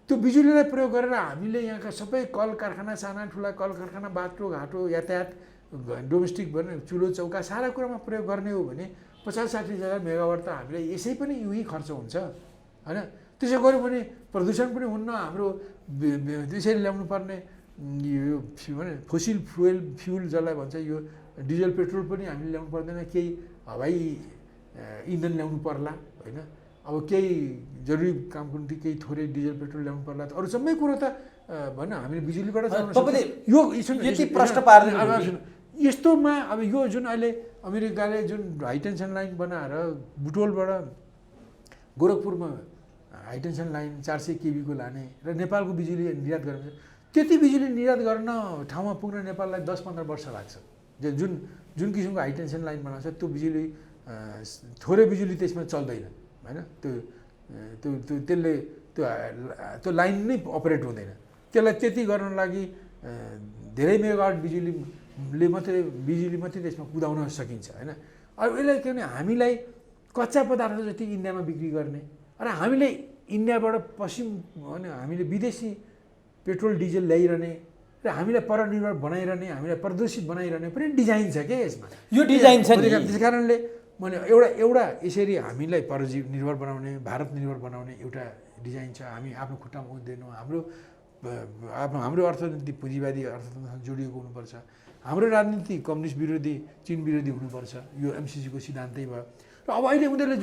त्यो बिजुलीलाई प्रयोग गरेर हामीले यहाँका सबै कल कारखाना, साना ठुला कल कारखाना, बाटोघाटो, यातायात, डोमेस्टिक भने चुलो चौका सारा कुरामा प्रयोग गर्ने हो भने 50-60 हजार मेगावाट त हामीलाई यसै पनि युही खर्च हुन्छ, होइन? त्यसो गऱ्यो भने प्रदूषण पनि हुन्न। हाम्रो त्यसरी ल्याउनु पर्ने यो भने फोसिल फ्युल जसलाई भन्छ, यो डिजल पेट्रोल पनि हामीले ल्याउनु पर्दैन, केही हवाई इन्धन ल्याउनु पर्ला, होइन? अब केही जरुरी कामको निम्ति केही थोरै डिजल पेट्रोल ल्याउनु पर्ला, अरू सबै कुरो त भन्न हामीले बिजुलीबाट तपाईँले यो यति प्रश्न पार्नु यस्तोमा अब यो जुन अहिले अमेरिकाले जुन हाइटेन्सन लाइन बनाएर बुटोलबाट गोरखपुरमा हाइटेन्सन लाइन 400 केबीको लाने र नेपालको बिजुली निर्यात गर्ने, त्यति बिजुली निर्यात गर्न ठाउँमा पुग्न नेपाललाई 10-15 वर्ष लाग्छ। जुन किसिमको हाइटेन्सन लाइन बनाउँछ त्यो बिजुली थोरै बिजुली त्यसमा चल्दैन, होइन? त्यसले त्यो लाइन नै अपरेट हुँदैन। त्यसलाई त्यति गर्न लागि धेरै मेगावाट बिजुली मात्रै त्यसमा कुदाउन सकिन्छ, होइन? अब यसलाई के भने हामीलाई कच्चा पदार्थ जति इन्डियामा बिक्री गर्ने र हामीले इन्डियाबाट पश्चिम भने हामीले विदेशी पेट्रोल डिजल ल्याइरहने र हामीलाई परनिर्भर बनाइरहने, हामीलाई प्रदूषित बनाइरहने पनि डिजाइन छ क्या यसमा। यो डिजाइन छ नि। त्यस कारणले मैले एउटा यसरी हामीलाई परनिर्भर बनाउने, भारत निर्भर बनाउने एउटा डिजाइन छ। हामी आफ्नो खुट्टामा उभिँदैनौँ। हाम्रो अर्थनीति पुँजीवादी अर्थतन्त्रसँग जोडिएको हुनुपर्छ। हाम्रो राजनीति कम्युनिस्ट विरोधी, चीन विरोधी हुनुपर्छ। यो एमसिसीको सिद्धान्तै भयो। र अब अहिले उनीहरूले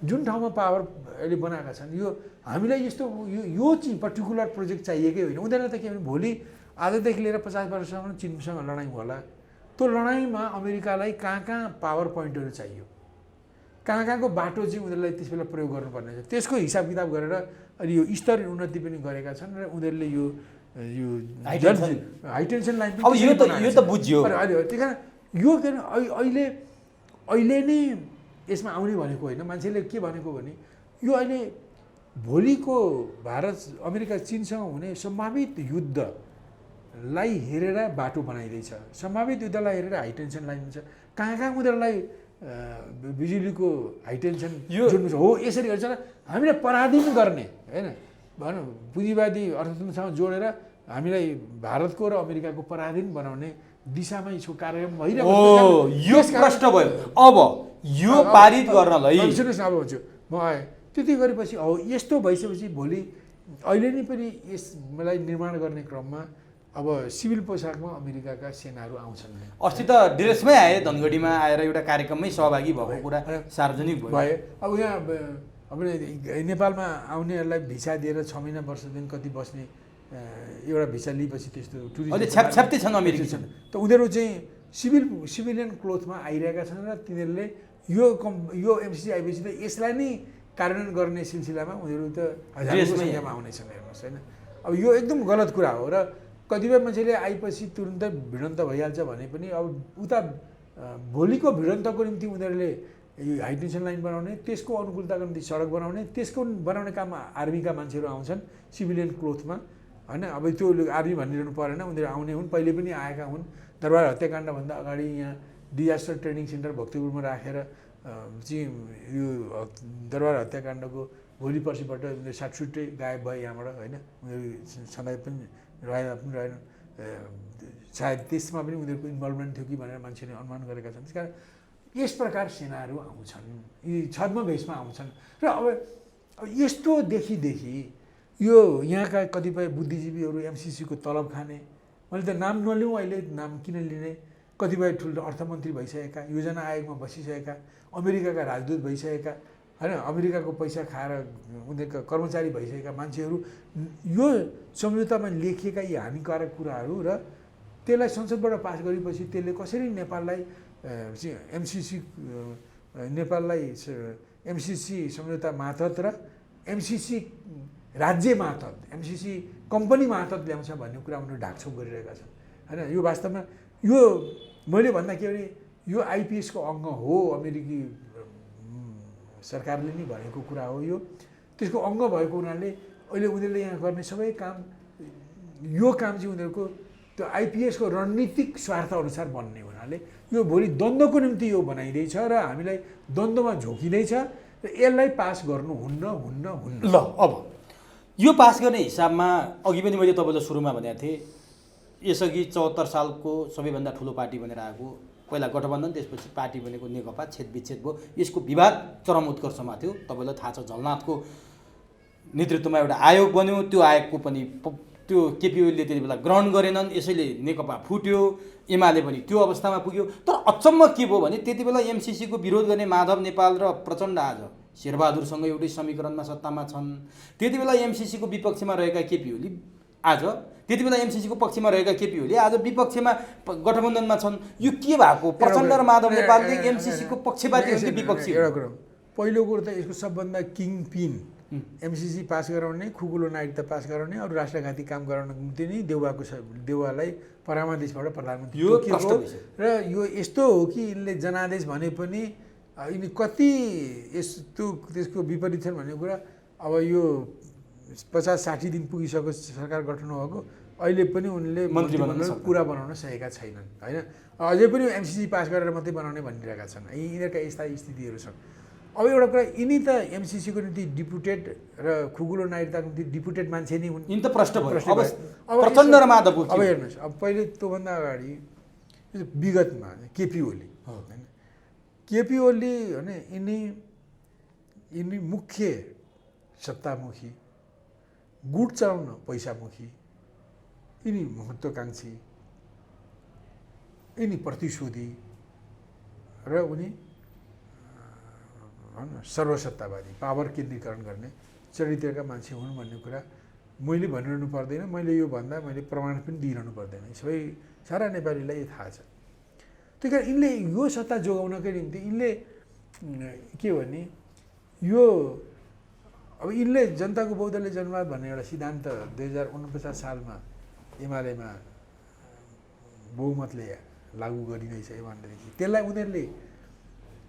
जुन ठाउँमा पावर अहिले बनाएका छन्, यो हामीलाई यस्तो यो चाहिँ पर्टिकुलर प्रोजेक्ट चाहिएकै होइन। उनीहरूलाई त के भने भोलि आजदेखि लिएर 50 वर्षसम्म चीनसँग लडाइँ होला। त्यो लडाइँमा अमेरिकालाई कहाँ पावर पोइन्टहरू चाहियो, कहाँको बाटो चाहिँ उनीहरूलाई त्यस बेला प्रयोग गर्नुपर्ने छ, त्यसको हिसाब किताब गरेर अनि यो स्तरीय उन्नति पनि गरेका छन् र उनीहरूले यो हाइटेन्सन लाइन अब यो त बुझ्यो। त्यही कारण यो के अहिले नै यसमा आउने भनेको होइन। मान्छेले के भनेको भने यो अहिले भोलिको भारत अमेरिका चीनसँग हुने सम्भावित युद्धलाई हेरेर बाटो बनाइँदैछ। सम्भावित युद्धलाई हेरेर हाइटेन्सन लाइन हुन्छ। कहाँ उनीहरूलाई बिजुलीको हाइटेन्सन जुन हो यसरी गर्छ र हामीलाई पराधीन गर्ने, होइन? भनौँ पुँजीवादी अर्थतन्त्रसँग जोडेर हामीलाई भारतको र अमेरिकाको पराधीन बनाउने दिशामा यसको कार्यक्रम भइरहेको यो प्रश्न भयो। अब यो पारित गर्नलाई सुन्नुहोस् न, अब भन्छु म आएँ त्यति गरेपछि यस्तो भइसकेपछि भोलि अहिले नै पनि यसलाई निर्माण गर्ने क्रममा अब सिभिल पोसाकमा अमेरिकाका सेनाहरू आउँछन्। अस्ति त ड्रेसमै आए, धनगढीमा आएर एउटा कार्यक्रममै सहभागी भएको कुरा सार्वजनिक भयो। अब यहाँ अब नेपालमा आउनेहरूलाई भिसा दिएर 6 महिना वर्षदेखि कति बस्ने एउटा भिसा लिएपछि त्यस्तो टुरिस्ट छ्याप्छ्याप्ती छन् अमेरिकी छन्। त उनीहरू चाहिँ सिभिलियन क्लोथमा आइरहेका छन् र तिनीहरूले यो एमसिसी आइपछि त यसलाई नै कार्यान्वयन गर्ने सिलसिलामा उनीहरू त हजारौँ देशमै सङ्ख्यामा आउनेछन् हेर्नुहोस् होइन। अब यो एकदम गलत कुरा हो र कतिपय मान्छेले आएपछि तुरुन्तै भिडन्त भइहाल्छ भने पनि अब उता भोलिको भिडन्तको निम्ति उनीहरूले यो हाई टेन्सन लाइन बनाउने, त्यसको अनुकूलताको निम्ति सडक बनाउने, त्यसको बनाउने काममा आर्मीका मान्छेहरू आउँछन् सिभिलियन क्लोथमा होइन। अब त्यो आर्मी भनिरहनु परेन, उनीहरू आउने हुन्, पहिले पनि आएका हुन्। दरबार हत्याकाण्डभन्दा अगाडि यहाँ डिजास्टर ट्रेनिङ सेन्टर भक्तपुरमा राखेर चाहिँ यो दरबार हत्याकाण्डको भोलि पर्सिबाट उनीहरू साटसुट्टै गायब भए यहाँबाट होइन। उनीहरू सधैँ पनि रहेन, सायद त्यसमा पनि उनीहरूको इन्भल्भमेन्ट थियो कि भनेर मान्छेले अनुमान गरेका छन्। त्यस कारण यस प्रकार सेनाहरू आउँछन्, यी छद्मवेशमा आउँछन् र अब यस्तो देखि यो यहाँका कतिपय बुद्धिजीवीहरू एमसिसीको तलब खाने, मैले त नाम नलिउँ अहिले, नाम किन लिने, कतिपय ठुलो अर्थमन्त्री भइसकेका, योजना आयोगमा बसिसकेका, अमेरिकाका राजदूत भइसकेका होइन, अमेरिकाको पैसा खाएर उनीहरूका कर्मचारी भइसकेका मान्छेहरू यो सम्झौतामा लेखिएका यी हानिकारक कुराहरू र त्यसलाई संसदबाट पास गरेपछि त्यसले कसरी नेपाललाई एमसिसी सम्झौता मार्फत र एमसिसी राज्य मार्फत, एमसिसी कम्पनी मार्फत ल्याउँछ भन्ने कुरा उनीहरू ढाकछोप गरिरहेका छन् होइन। यो वास्तवमा यो मैले भन्दा के भने यो आइपिएसको अङ्ग हो, अमेरिकी सरकारले नै भनेको कुरा हो यो। त्यसको अङ्ग भएको हुनाले अहिले उनीहरूले यहाँ गर्ने सबै काम, यो काम चाहिँ उनीहरूको त्यो आइपिएसको रणनीतिक स्वार्थ अनुसार बन्ने हुनाले यो भोलि द्वन्द्वको निम्ति यो बनाइँदैछ र हामीलाई द्वन्द्वमा झोकिँदैछ र यसलाई पास गर्नु हुन्न। ल अब यो पास गर्ने हिसाबमा अघि पनि मैले तपाईँलाई सुरुमा भनेको थिएँ, यसअघि 74 सालको सबैभन्दा ठुलो पार्टी भनेर आएको, पहिला गठबन्धन त्यसपछि पार्टी बनेको नेकपा छेदविच्छेद भयो। यसको विवाद चरम उत्कर्षमा थियो। तपाईँलाई थाहा छ झलनाथको नेतृत्वमा एउटा आयोग बन्यो, त्यो आयोगको पनि त्यो केपी ओलीले त्यति बेला ग्रहण गरेनन्, यसैले नेकपा फुट्यो, एमाले पनि त्यो अवस्थामा पुग्यो। तर अचम्म के भयो भने त्यति बेला एमसिसीको विरोध गर्ने माधव नेपाल र प्रचण्ड आज शेरबहादुरसँग एउटै समीकरणमा सत्तामा छन्। त्यति बेला एमसिसीको विपक्षमा रहेका केपी ओली आज, त्यति बेला एमसिसीको पक्षमा रहेका केपी ओली आज विपक्षमा गठबन्धनमा छन्। यो के भएको? प्रचण्ड र माधव नेपालले एमसिसीको पक्षपाती हो कि विपक्षी? एउटा कुरो, पहिलो कुरो त यसको सबभन्दा किङ पिन एमसिसी पास गराउने, खुकुलो नागरिकता पास गराउने, अरू राष्ट्रघाती काम गराउनको निम्ति नै देउवालाई परामादेशबाट प्रधानमन्त्री र यो यस्तो हो कि यिनले जनादेश भने पनि यिनी कति यस्तो त्यसको विपरीत छन् भन्ने कुरा। अब यो 50-60 दिन पुगिसक्यो सरकार गठन भएको, अहिले पनि उनले मन्त्रीमण्डल पुरा बनाउन सकेका छैनन् होइन। अझै पनि एमसिसी पास गरेर मात्रै बनाउने भनिरहेका छन्। यिनीहरूका यस्ता स्थितिहरू छन्। अब एउटा कुरा, यिनी त एमसिसीको निम्ति डिपुटेड र खुकुलो नागरिकताको निम्ति डिपुटेड मान्छे नै हुन्। यिनी त प्रश्न भयो। अब प्रचण्ड र माधव अब हेर्नुहोस्, अब पहिले त्योभन्दा अगाडि विगतमा केपी ओली होइन, केपी ओली होइन, यिनी मुख्य सत्तामुखी, गुट चलाउन पैसामुखी, यिनी महत्त्वाकाङ्क्षी, यिनी प्रतिशोधी र उनी सर्वसत्तावादी, पावर केन्द्रीकरण गर्ने चरित्रका मान्छे हुन् भन्ने कुरा मैले भनिरहनु पर्दैन। मैले यो भन्दा मैले प्रमाण पनि दिइरहनु पर्दैन, सबै सारा नेपालीलाई थाहा छ। त्यही कारण यिनले यो सत्ता जोगाउनकै निम्ति यिनले के भने यो अब यिनले जनताको बहुदलीय जनवाद भन्ने एउटा सिद्धान्त 2049 सालमा एमालेमा बहुमतले लागू गरिँदैछ भनेदेखि त्यसलाई उनीहरूले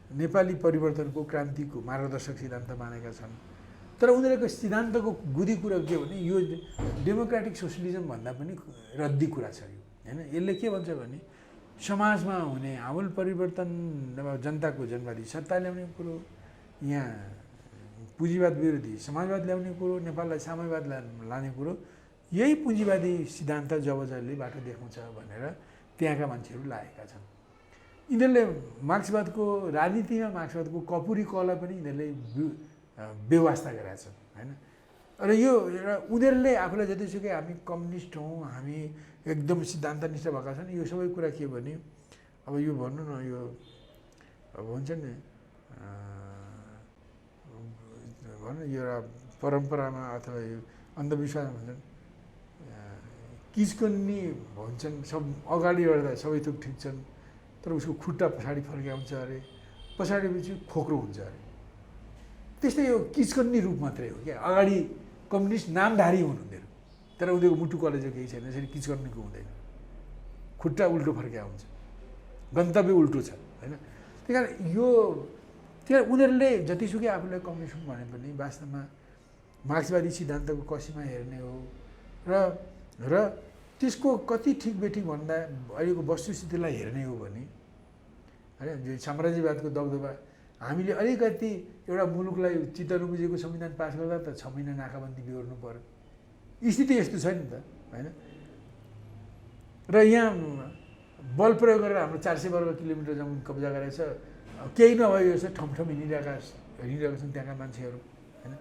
नेपाली परिवर्तनको क्रान्तिको मार्गदर्शक सिद्धान्त मानेका छन्। तर उनीहरूको सिद्धान्तको गुदी कुरा के भने यो डेमोक्रेटिक सोसलिजम भन्दा पनि रद्दी कुरा छ यो होइन। यसले के भन्छ भने समाजमा हुने आमूल परिवर्तन, जनताको जनवादी सत्ता ल्याउने कुरो, यहाँ पुँजीवाद विरोधी समाजवाद ल्याउने कुरो, नेपाललाई साम्यवाद लाने कुरो, यही पुँजीवादी सिद्धान्त जब जसले बाटो देखाउँछ भनेर त्यहाँका मान्छेहरू लागेका छन्। यिनीहरूले मार्क्सवादको राजनीतिमा मार्क्सवादको कपुरी कला पनि यिनीहरूले व्यवस्था गरेका छन् होइन। र यो एउटा उनीहरूले आफूलाई जतिसुकै हामी कम्युनिस्ट हौँ, हामी एकदम सिद्धान्तनिष्ठ भएका छन्, यो सबै कुरा के भने अब यो भन्नु न, यो अब हुन्छ नि भनौँ यो एउटा परम्परामा अथवा यो अन्धविश्वास भन्छन्, किचकन्नी भन्छन्, सब अगाडि बढ्दा सबै थोक ठिक छन्, तर उसको खुट्टा पछाडि फर्काउँछ अरे, पछाडिपछि खोक्रो हुन्छ अरे त्यस्तै यो किचकन्नी रूप मात्रै हो क्या। अगाडि कम्युनिस्ट नामधारी हुन् उनीहरू, तर उनीहरूको मुटु कलेजो केही छैन। यसरी किचकन्नीको हुँदैन, खुट्टा उल्टो फर्किया हुन्छ, गन्तव्य उल्टो छ होइन। त्यही कारण उनीहरूले जतिसुकै आफूलाई कम्युनिस्ट हुन् भने पनि वास्तवमा मार्क्सवादी सिद्धान्तको कसीमा हेर्ने हो र त्यसको कति ठिक बेठिक भन्दा अहिलेको वस्तुस्थितिलाई हेर्ने हो भने होइन, जो साम्राज्यवादको दबदबा हामीले अलिकति एउटा मुलुकलाई चित्त नबुझेको संविधान पास गर्दा त 6 महिना नाकाबन्दी बिहोर्नु पर्यो। स्थिति यस्तो छ नि त होइन। र यहाँ बल प्रयोग गरेर हाम्रो 400 वर्ग किलोमिटर जमिन कब्जा गरेको छ, केही नभएको छ, ठमठम हिँडिरहेका छन् त्यहाँका मान्छेहरू होइन।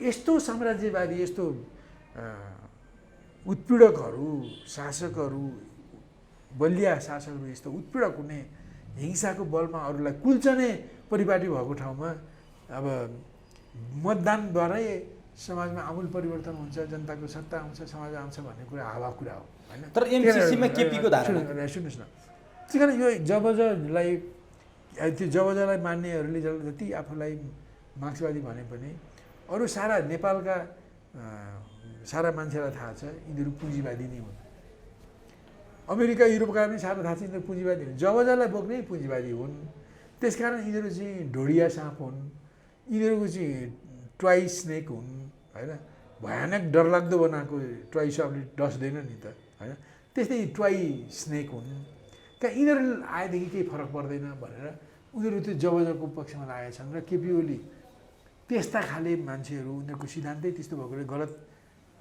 यस्तो साम्राज्यवादी, यस्तो उत्पीडकहरू, शासकहरू, बलिया शासकहरू, यस्तो उत्पीडक हुने, हिंसाको बलमा अरूलाई कुल्चने परिपाटी भएको ठाउँमा अब मतदानद्वारै समाजमा आमूल परिवर्तन हुन्छ, जनताको सत्ता आउँछ, समाज आउँछ भन्ने कुरा हावा कुरा हो होइन। तर एमसिसीमा केपीको धारणा सुन्नुहोस् न, त्यही कारण यो जबजलाई त्यो जबजलाई मान्नेहरूले जति आफूलाई मार्क्सवादी भने पनि अरू सारा नेपालका सारा मान्छेलाई थाहा छ यिनीहरू पुँजीवादी नै हुन्। अमेरिका युरोपका पनि सारा थाहा छ यिनीहरू पुँजीवादी हुन्, जबजलाई बोक्ने पुँजीवादी हुन्। त्यसकारण यिनीहरू चाहिँ ढोडिया साँप हुन्, यिनीहरूको चाहिँ ट्वाइ स्नेक हुन् होइन। भयानक डरलाग्दो बनाएको ट्वाइ साँपले डस्दैन नि त होइन, त्यस्तै ट्वाइ स्नेक हुन्। कहाँ यिनीहरू आएदेखि केही फरक पर्दैन भनेर उनीहरू त्यो जबजको पक्षमा लागेका छन्। र केपी ओली त्यस्ता खाले मान्छेहरू, उनीहरूको सिद्धान्तै त्यस्तो भएकोले गलत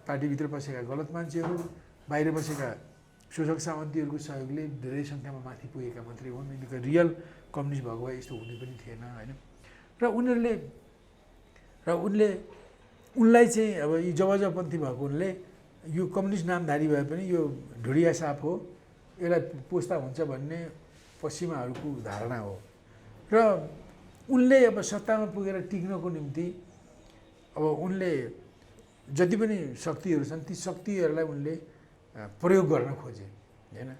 पार्टीभित्र बसेका गलत मान्छेहरू, बाहिर बसेका शोषक सामन्तीहरूको सहयोगले धेरै सङ्ख्यामा माथि पुगेका मात्रै हुन्। यिनीहरूको रियल कम्युनिस्ट भएको भए यस्तो हुने पनि थिएन होइन। र उनलाई चाहिँ अब यी जबजपन्थी भएको उनले यो कम्युनिस्ट नामधारी भए पनि यो ढुडिया साँप हो, यसलाई पोस्ता हुन्छ भन्ने पश्चिमाहरूको धारणा हो। र उनले अब सत्तामा पुगेर टिक्नको निम्ति अब उनले जति पनि शक्तिहरू छन् ती शक्तिहरूलाई उनले प्रयोग गर्न खोजे होइन।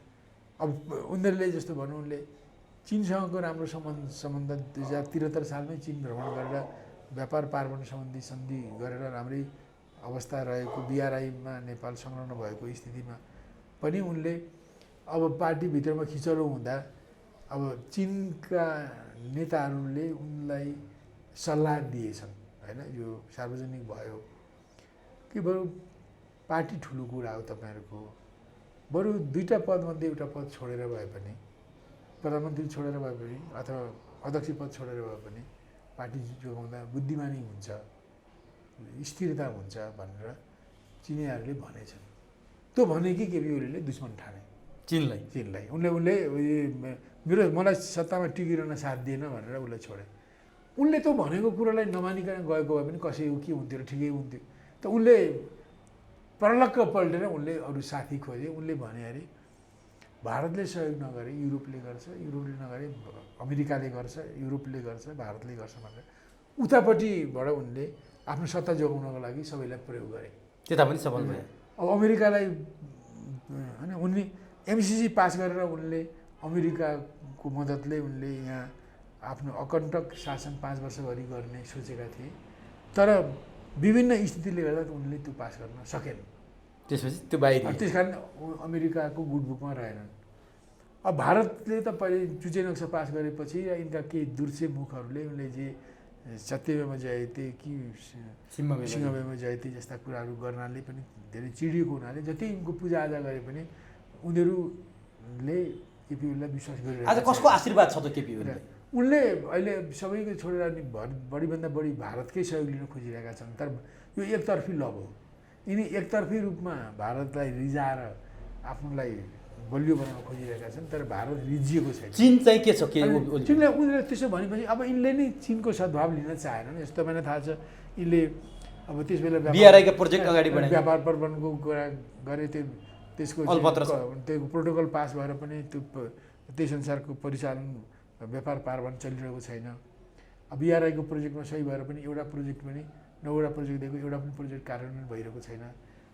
अब उनीहरूले जस्तो भनौँ, उनले चीनसँगको राम्रो सम्बन्ध 2073 सालमै चीन भ्रमण गरेर व्यापार पार्वण सम्बन्धी सन्धि गरेर राम्रै अवस्था रहेको बिआरआईमा नेपाल संलग्न भएको स्थितिमा पनि उनले अब पार्टीभित्रमा खिचलो हुँदा अब चिनका नेताहरूले उनलाई सल्लाह दिएछन् होइन। यो सार्वजनिक भयो कि बरु पार्टी ठुलो कुरा हो तपाईँहरूको, बरु 2टा पदमध्ये एउटा पद छोडेर भए पनि, प्रधानमन्त्री छोडेर भए पनि अथवा अध्यक्ष पद छोडेर भए पनि पार्टी जोगाउँदा बुद्धिमानी हुन्छ, स्थिरता हुन्छ भनेर चिनियाहरूले भनेछन्। त्यो भने कि केपी ओलीले दुश्मन ठाने चिनलाई। उनले मलाई सत्तामा टिकिरहन साथ दिएन भनेर उसलाई छोडे। उनले त्यो भनेको कुरालाई नमानिकन गएको भए पनि कसै हो के हुन्थ्यो र ठिकै हुन्थ्यो। त उनले प्रलक्क पल्टेर उनले अरू साथी खोजे। उनले भने अरे भारतले सहयोग नगरे युरोपले गर्छ, युरोपले नगरे अमेरिकाले गर्छ, युरोपले गर्छ, भारतले गर्छ भनेर उतापट्टिबाट उनले आफ्नो सत्ता जोगाउनको लागि सबैलाई प्रयोग गरे। त्यता पनि सफल भए। अब अमेरिकालाई होइन, उनले एमसिसी पास गरेर उनले अमेरिकाको मद्दतले उनले यहाँ आफ्नो अकण्टक शासन 5 वर्षभरि गर्ने सोचेका थिए। तर विभिन्न स्थितिले गर्दा उनले त्यो पास गर्न सकेन। त्यसपछि त्यो बाहिर, त्यस कारण अमेरिकाको गुडबुकमा रहेनन्। अब भारतले त पहिले चुचे नक्सा पास गरेपछि यिनका केही दुर्से मुखहरूले उनले जे सत्यमेव जयते कि सिंहमेव जयते जस्ता कुराहरू गर्नाले पनि धेरै चिडिएको हुनाले जति यिनको पूजाआजा गरे पनि उनीहरूले केपी ओलीलाई विश्वास गरिरहेको आज कसको आशीर्वाद छ त केपी ओली? उनले अहिले सबैको छोडेर अनि बढीभन्दा बढी भारतकै सहयोग लिन खोजिरहेका छन्। तर यो एकतर्फी लभ हो। यिनी एकतर्फी रूपमा भारतलाई रिझाएर आफ्नोलाई बलियो बनाउन खोजिरहेका छन्, तर भारत रिझिएको छैन। चीन चाहिँ के छ? चीनले उनीहरूले त्यसो भनेपछि अब यिनले नै चीनको सद्भाव लिन चाहेनन्। यस्तो तपाईँलाई थाहा छ, यिनले अब त्यस बेला बिआरआईका प्रोजेक्ट अगाडि बढाए, व्यापार पर्वणको कुरा गरे, त्यसको त्यो प्रोटोकल पास भएर पनि त्यो त्यस अनुसारको परिचालन व्यापार पार्वण चलिरहेको छैन। अब बिआरआईको प्रोजेक्टमा सही भएर पनि एउटा प्रोजेक्ट पनि 9वटा प्रोजेक्ट दिएको, एउटा पनि प्रोजेक्ट कार्यान्वयन भइरहेको छैन।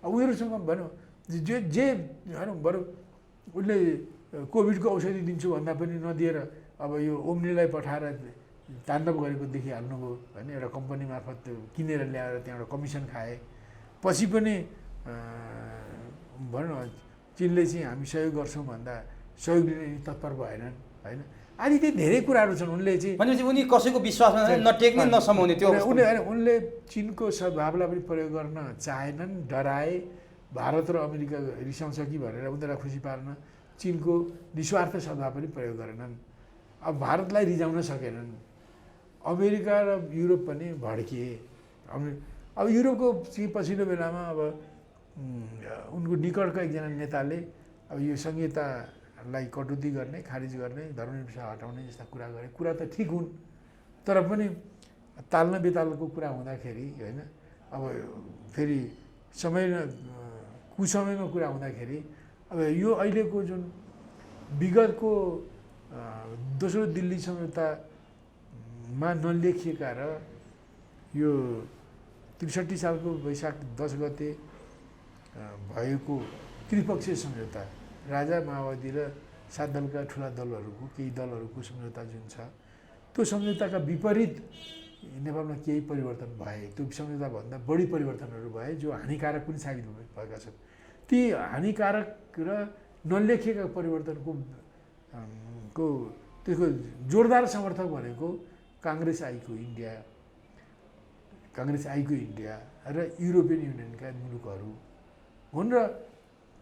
अब उनीहरूसँग भनौँ जे भनौँ बरु उनले कोभिडको औषधि दिन्छु भन्दा पनि नदिएर अब यो ओम्नीलाई पठाएर ताण्डव गरेको देखिहाल्नुभयो होइन। एउटा कम्पनी मार्फत किनेर ल्याएर त्यहाँबाट कमिसन खाए। पछि पनि भनौँ न चिनले चाहिँ हामी सहयोग गर्छौँ भन्दा सहयोग लिने तत्पर भएनन् होइन। आदि त्यही धेरै कुराहरू छन्। उनले चाहिँ भनेपछि उनी कसैको विश्वासमा नटेक्ने नसमाउने त्यो उनले चिनको सद्भावलाई पनि प्रयोग गर्न चाहेनन्, डराए। भारत र अमेरिका रिसाउँछ कि भनेर उनीहरूलाई खुसी पार्न चिनको निस्वार्थ सद्भाव पनि प्रयोग गरेनन्। अब भारतलाई रिजाउन सकेनन्। अमेरिका र युरोप पनि भड्किए। अब युरोपको चाहिँ पछिल्लो बेलामा अब उनको निकटका एकजना नेताले अब यो संहितालाई कटौती गर्ने, खारिज गर्ने, धर्मनिरपेक्ष हटाउने जस्ता कुरा गरे। कुरा त ठिक हुन्, तर पनि ताल्न बेतालको कुरा हुँदाखेरि होइन, अब फेरि कुसमयमा कुरा हुँदाखेरि अब यो अहिलेको जुन विगतको दोस्रो दिल्ली सम्झौतामा नलेखिएका र यो ६३ सालको वैशाख 10 गते भएको त्रिपक्षीय सम्झौता, राजा, माओवादी र 7 दलका ठुला दलहरूको केही दलहरूको सम्झौता जुन छ, त्यो सम्झौताका विपरीत नेपालमा केही परिवर्तन भए। त्यो सम्झौताभन्दा बढी परिवर्तनहरू भए जो हानिकारक पनि साबित भएका छन्। ती हानिकारक र नलेखिएका परिवर्तनको त्यसको जोरदार समर्थक भनेको काङ्ग्रेस आइको इन्डिया र युरोपियन युनियनका मुलुकहरू हुन्। र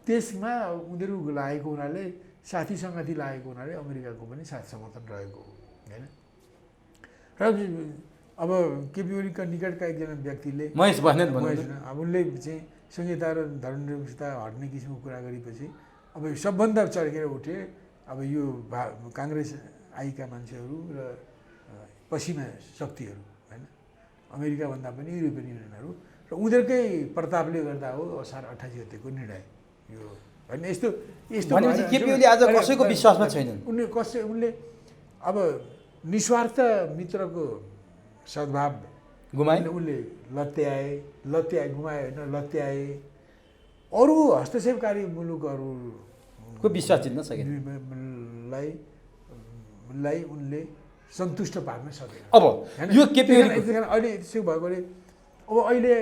त्यसमा उनीहरू लागेको हुनाले, साथी सङ्गाती लागेको हुनाले अमेरिकाको पनि साथ समर्थन रहेको हो होइन। र अब केपी ओलीका निकटका एकजना व्यक्तिले महेश बस्नेत अब उनले चाहिँ संहिता र धर्मनिरपेक्षता हट्ने किसिमको कुरा गरेपछि अब सबभन्दा चर्केर उठे अब यो काङ्ग्रेस आइका मान्छेहरू र पश्चिमा शक्तिहरू होइन, अमेरिकाभन्दा पनि युरोपियन युनियनहरू र उनीहरूकै प्रतापले गर्दा हो असार 28 गतेको निर्णय यो होइन। यस्तो केपी ओली आज कसैको विश्वासमा छैनन्। उनले अब निस्वार्थ मित्रको सद्भाव गुमाए, उनले लत्याए गुमाए होइन, लत्याए। अरू हस्तक्षेपकारी मुलुकहरूको विश्वास जित्न सकेन लाई उनले सन्तुष्ट पार्न सकेन। अब यो केपी ओली अहिले त्यसो भएकोले अब अहिले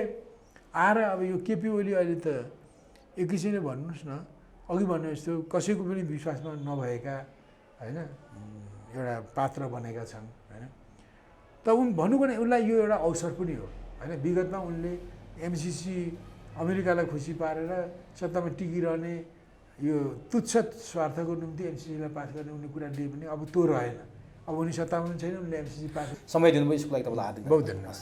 आएर अब यो केपी ओली अहिले त एक किसिमले भन्नुहोस् न, अघि भने जस्तो कसैको पनि विश्वासमा नभएका होइन एउटा पात्र बनेका छन् होइन। त भनौँ भने उसलाई यो एउटा अवसर पनि हो होइन। विगतमा उनले एमसिसी अमेरिकालाई खुसी पारेर सत्तामा टिकिरहने यो तुच्छ स्वार्थको निम्ति एमसिसीलाई पास गर्ने उनले कुरा दिए पनि अब त्यो रहेन। अब उनी सत्तामा पनि छैन, उनले एमसिसी पास। समय दिनुभयो, यसको लागि तपाईँलाई हार्दिक बहुत धन्यवाद।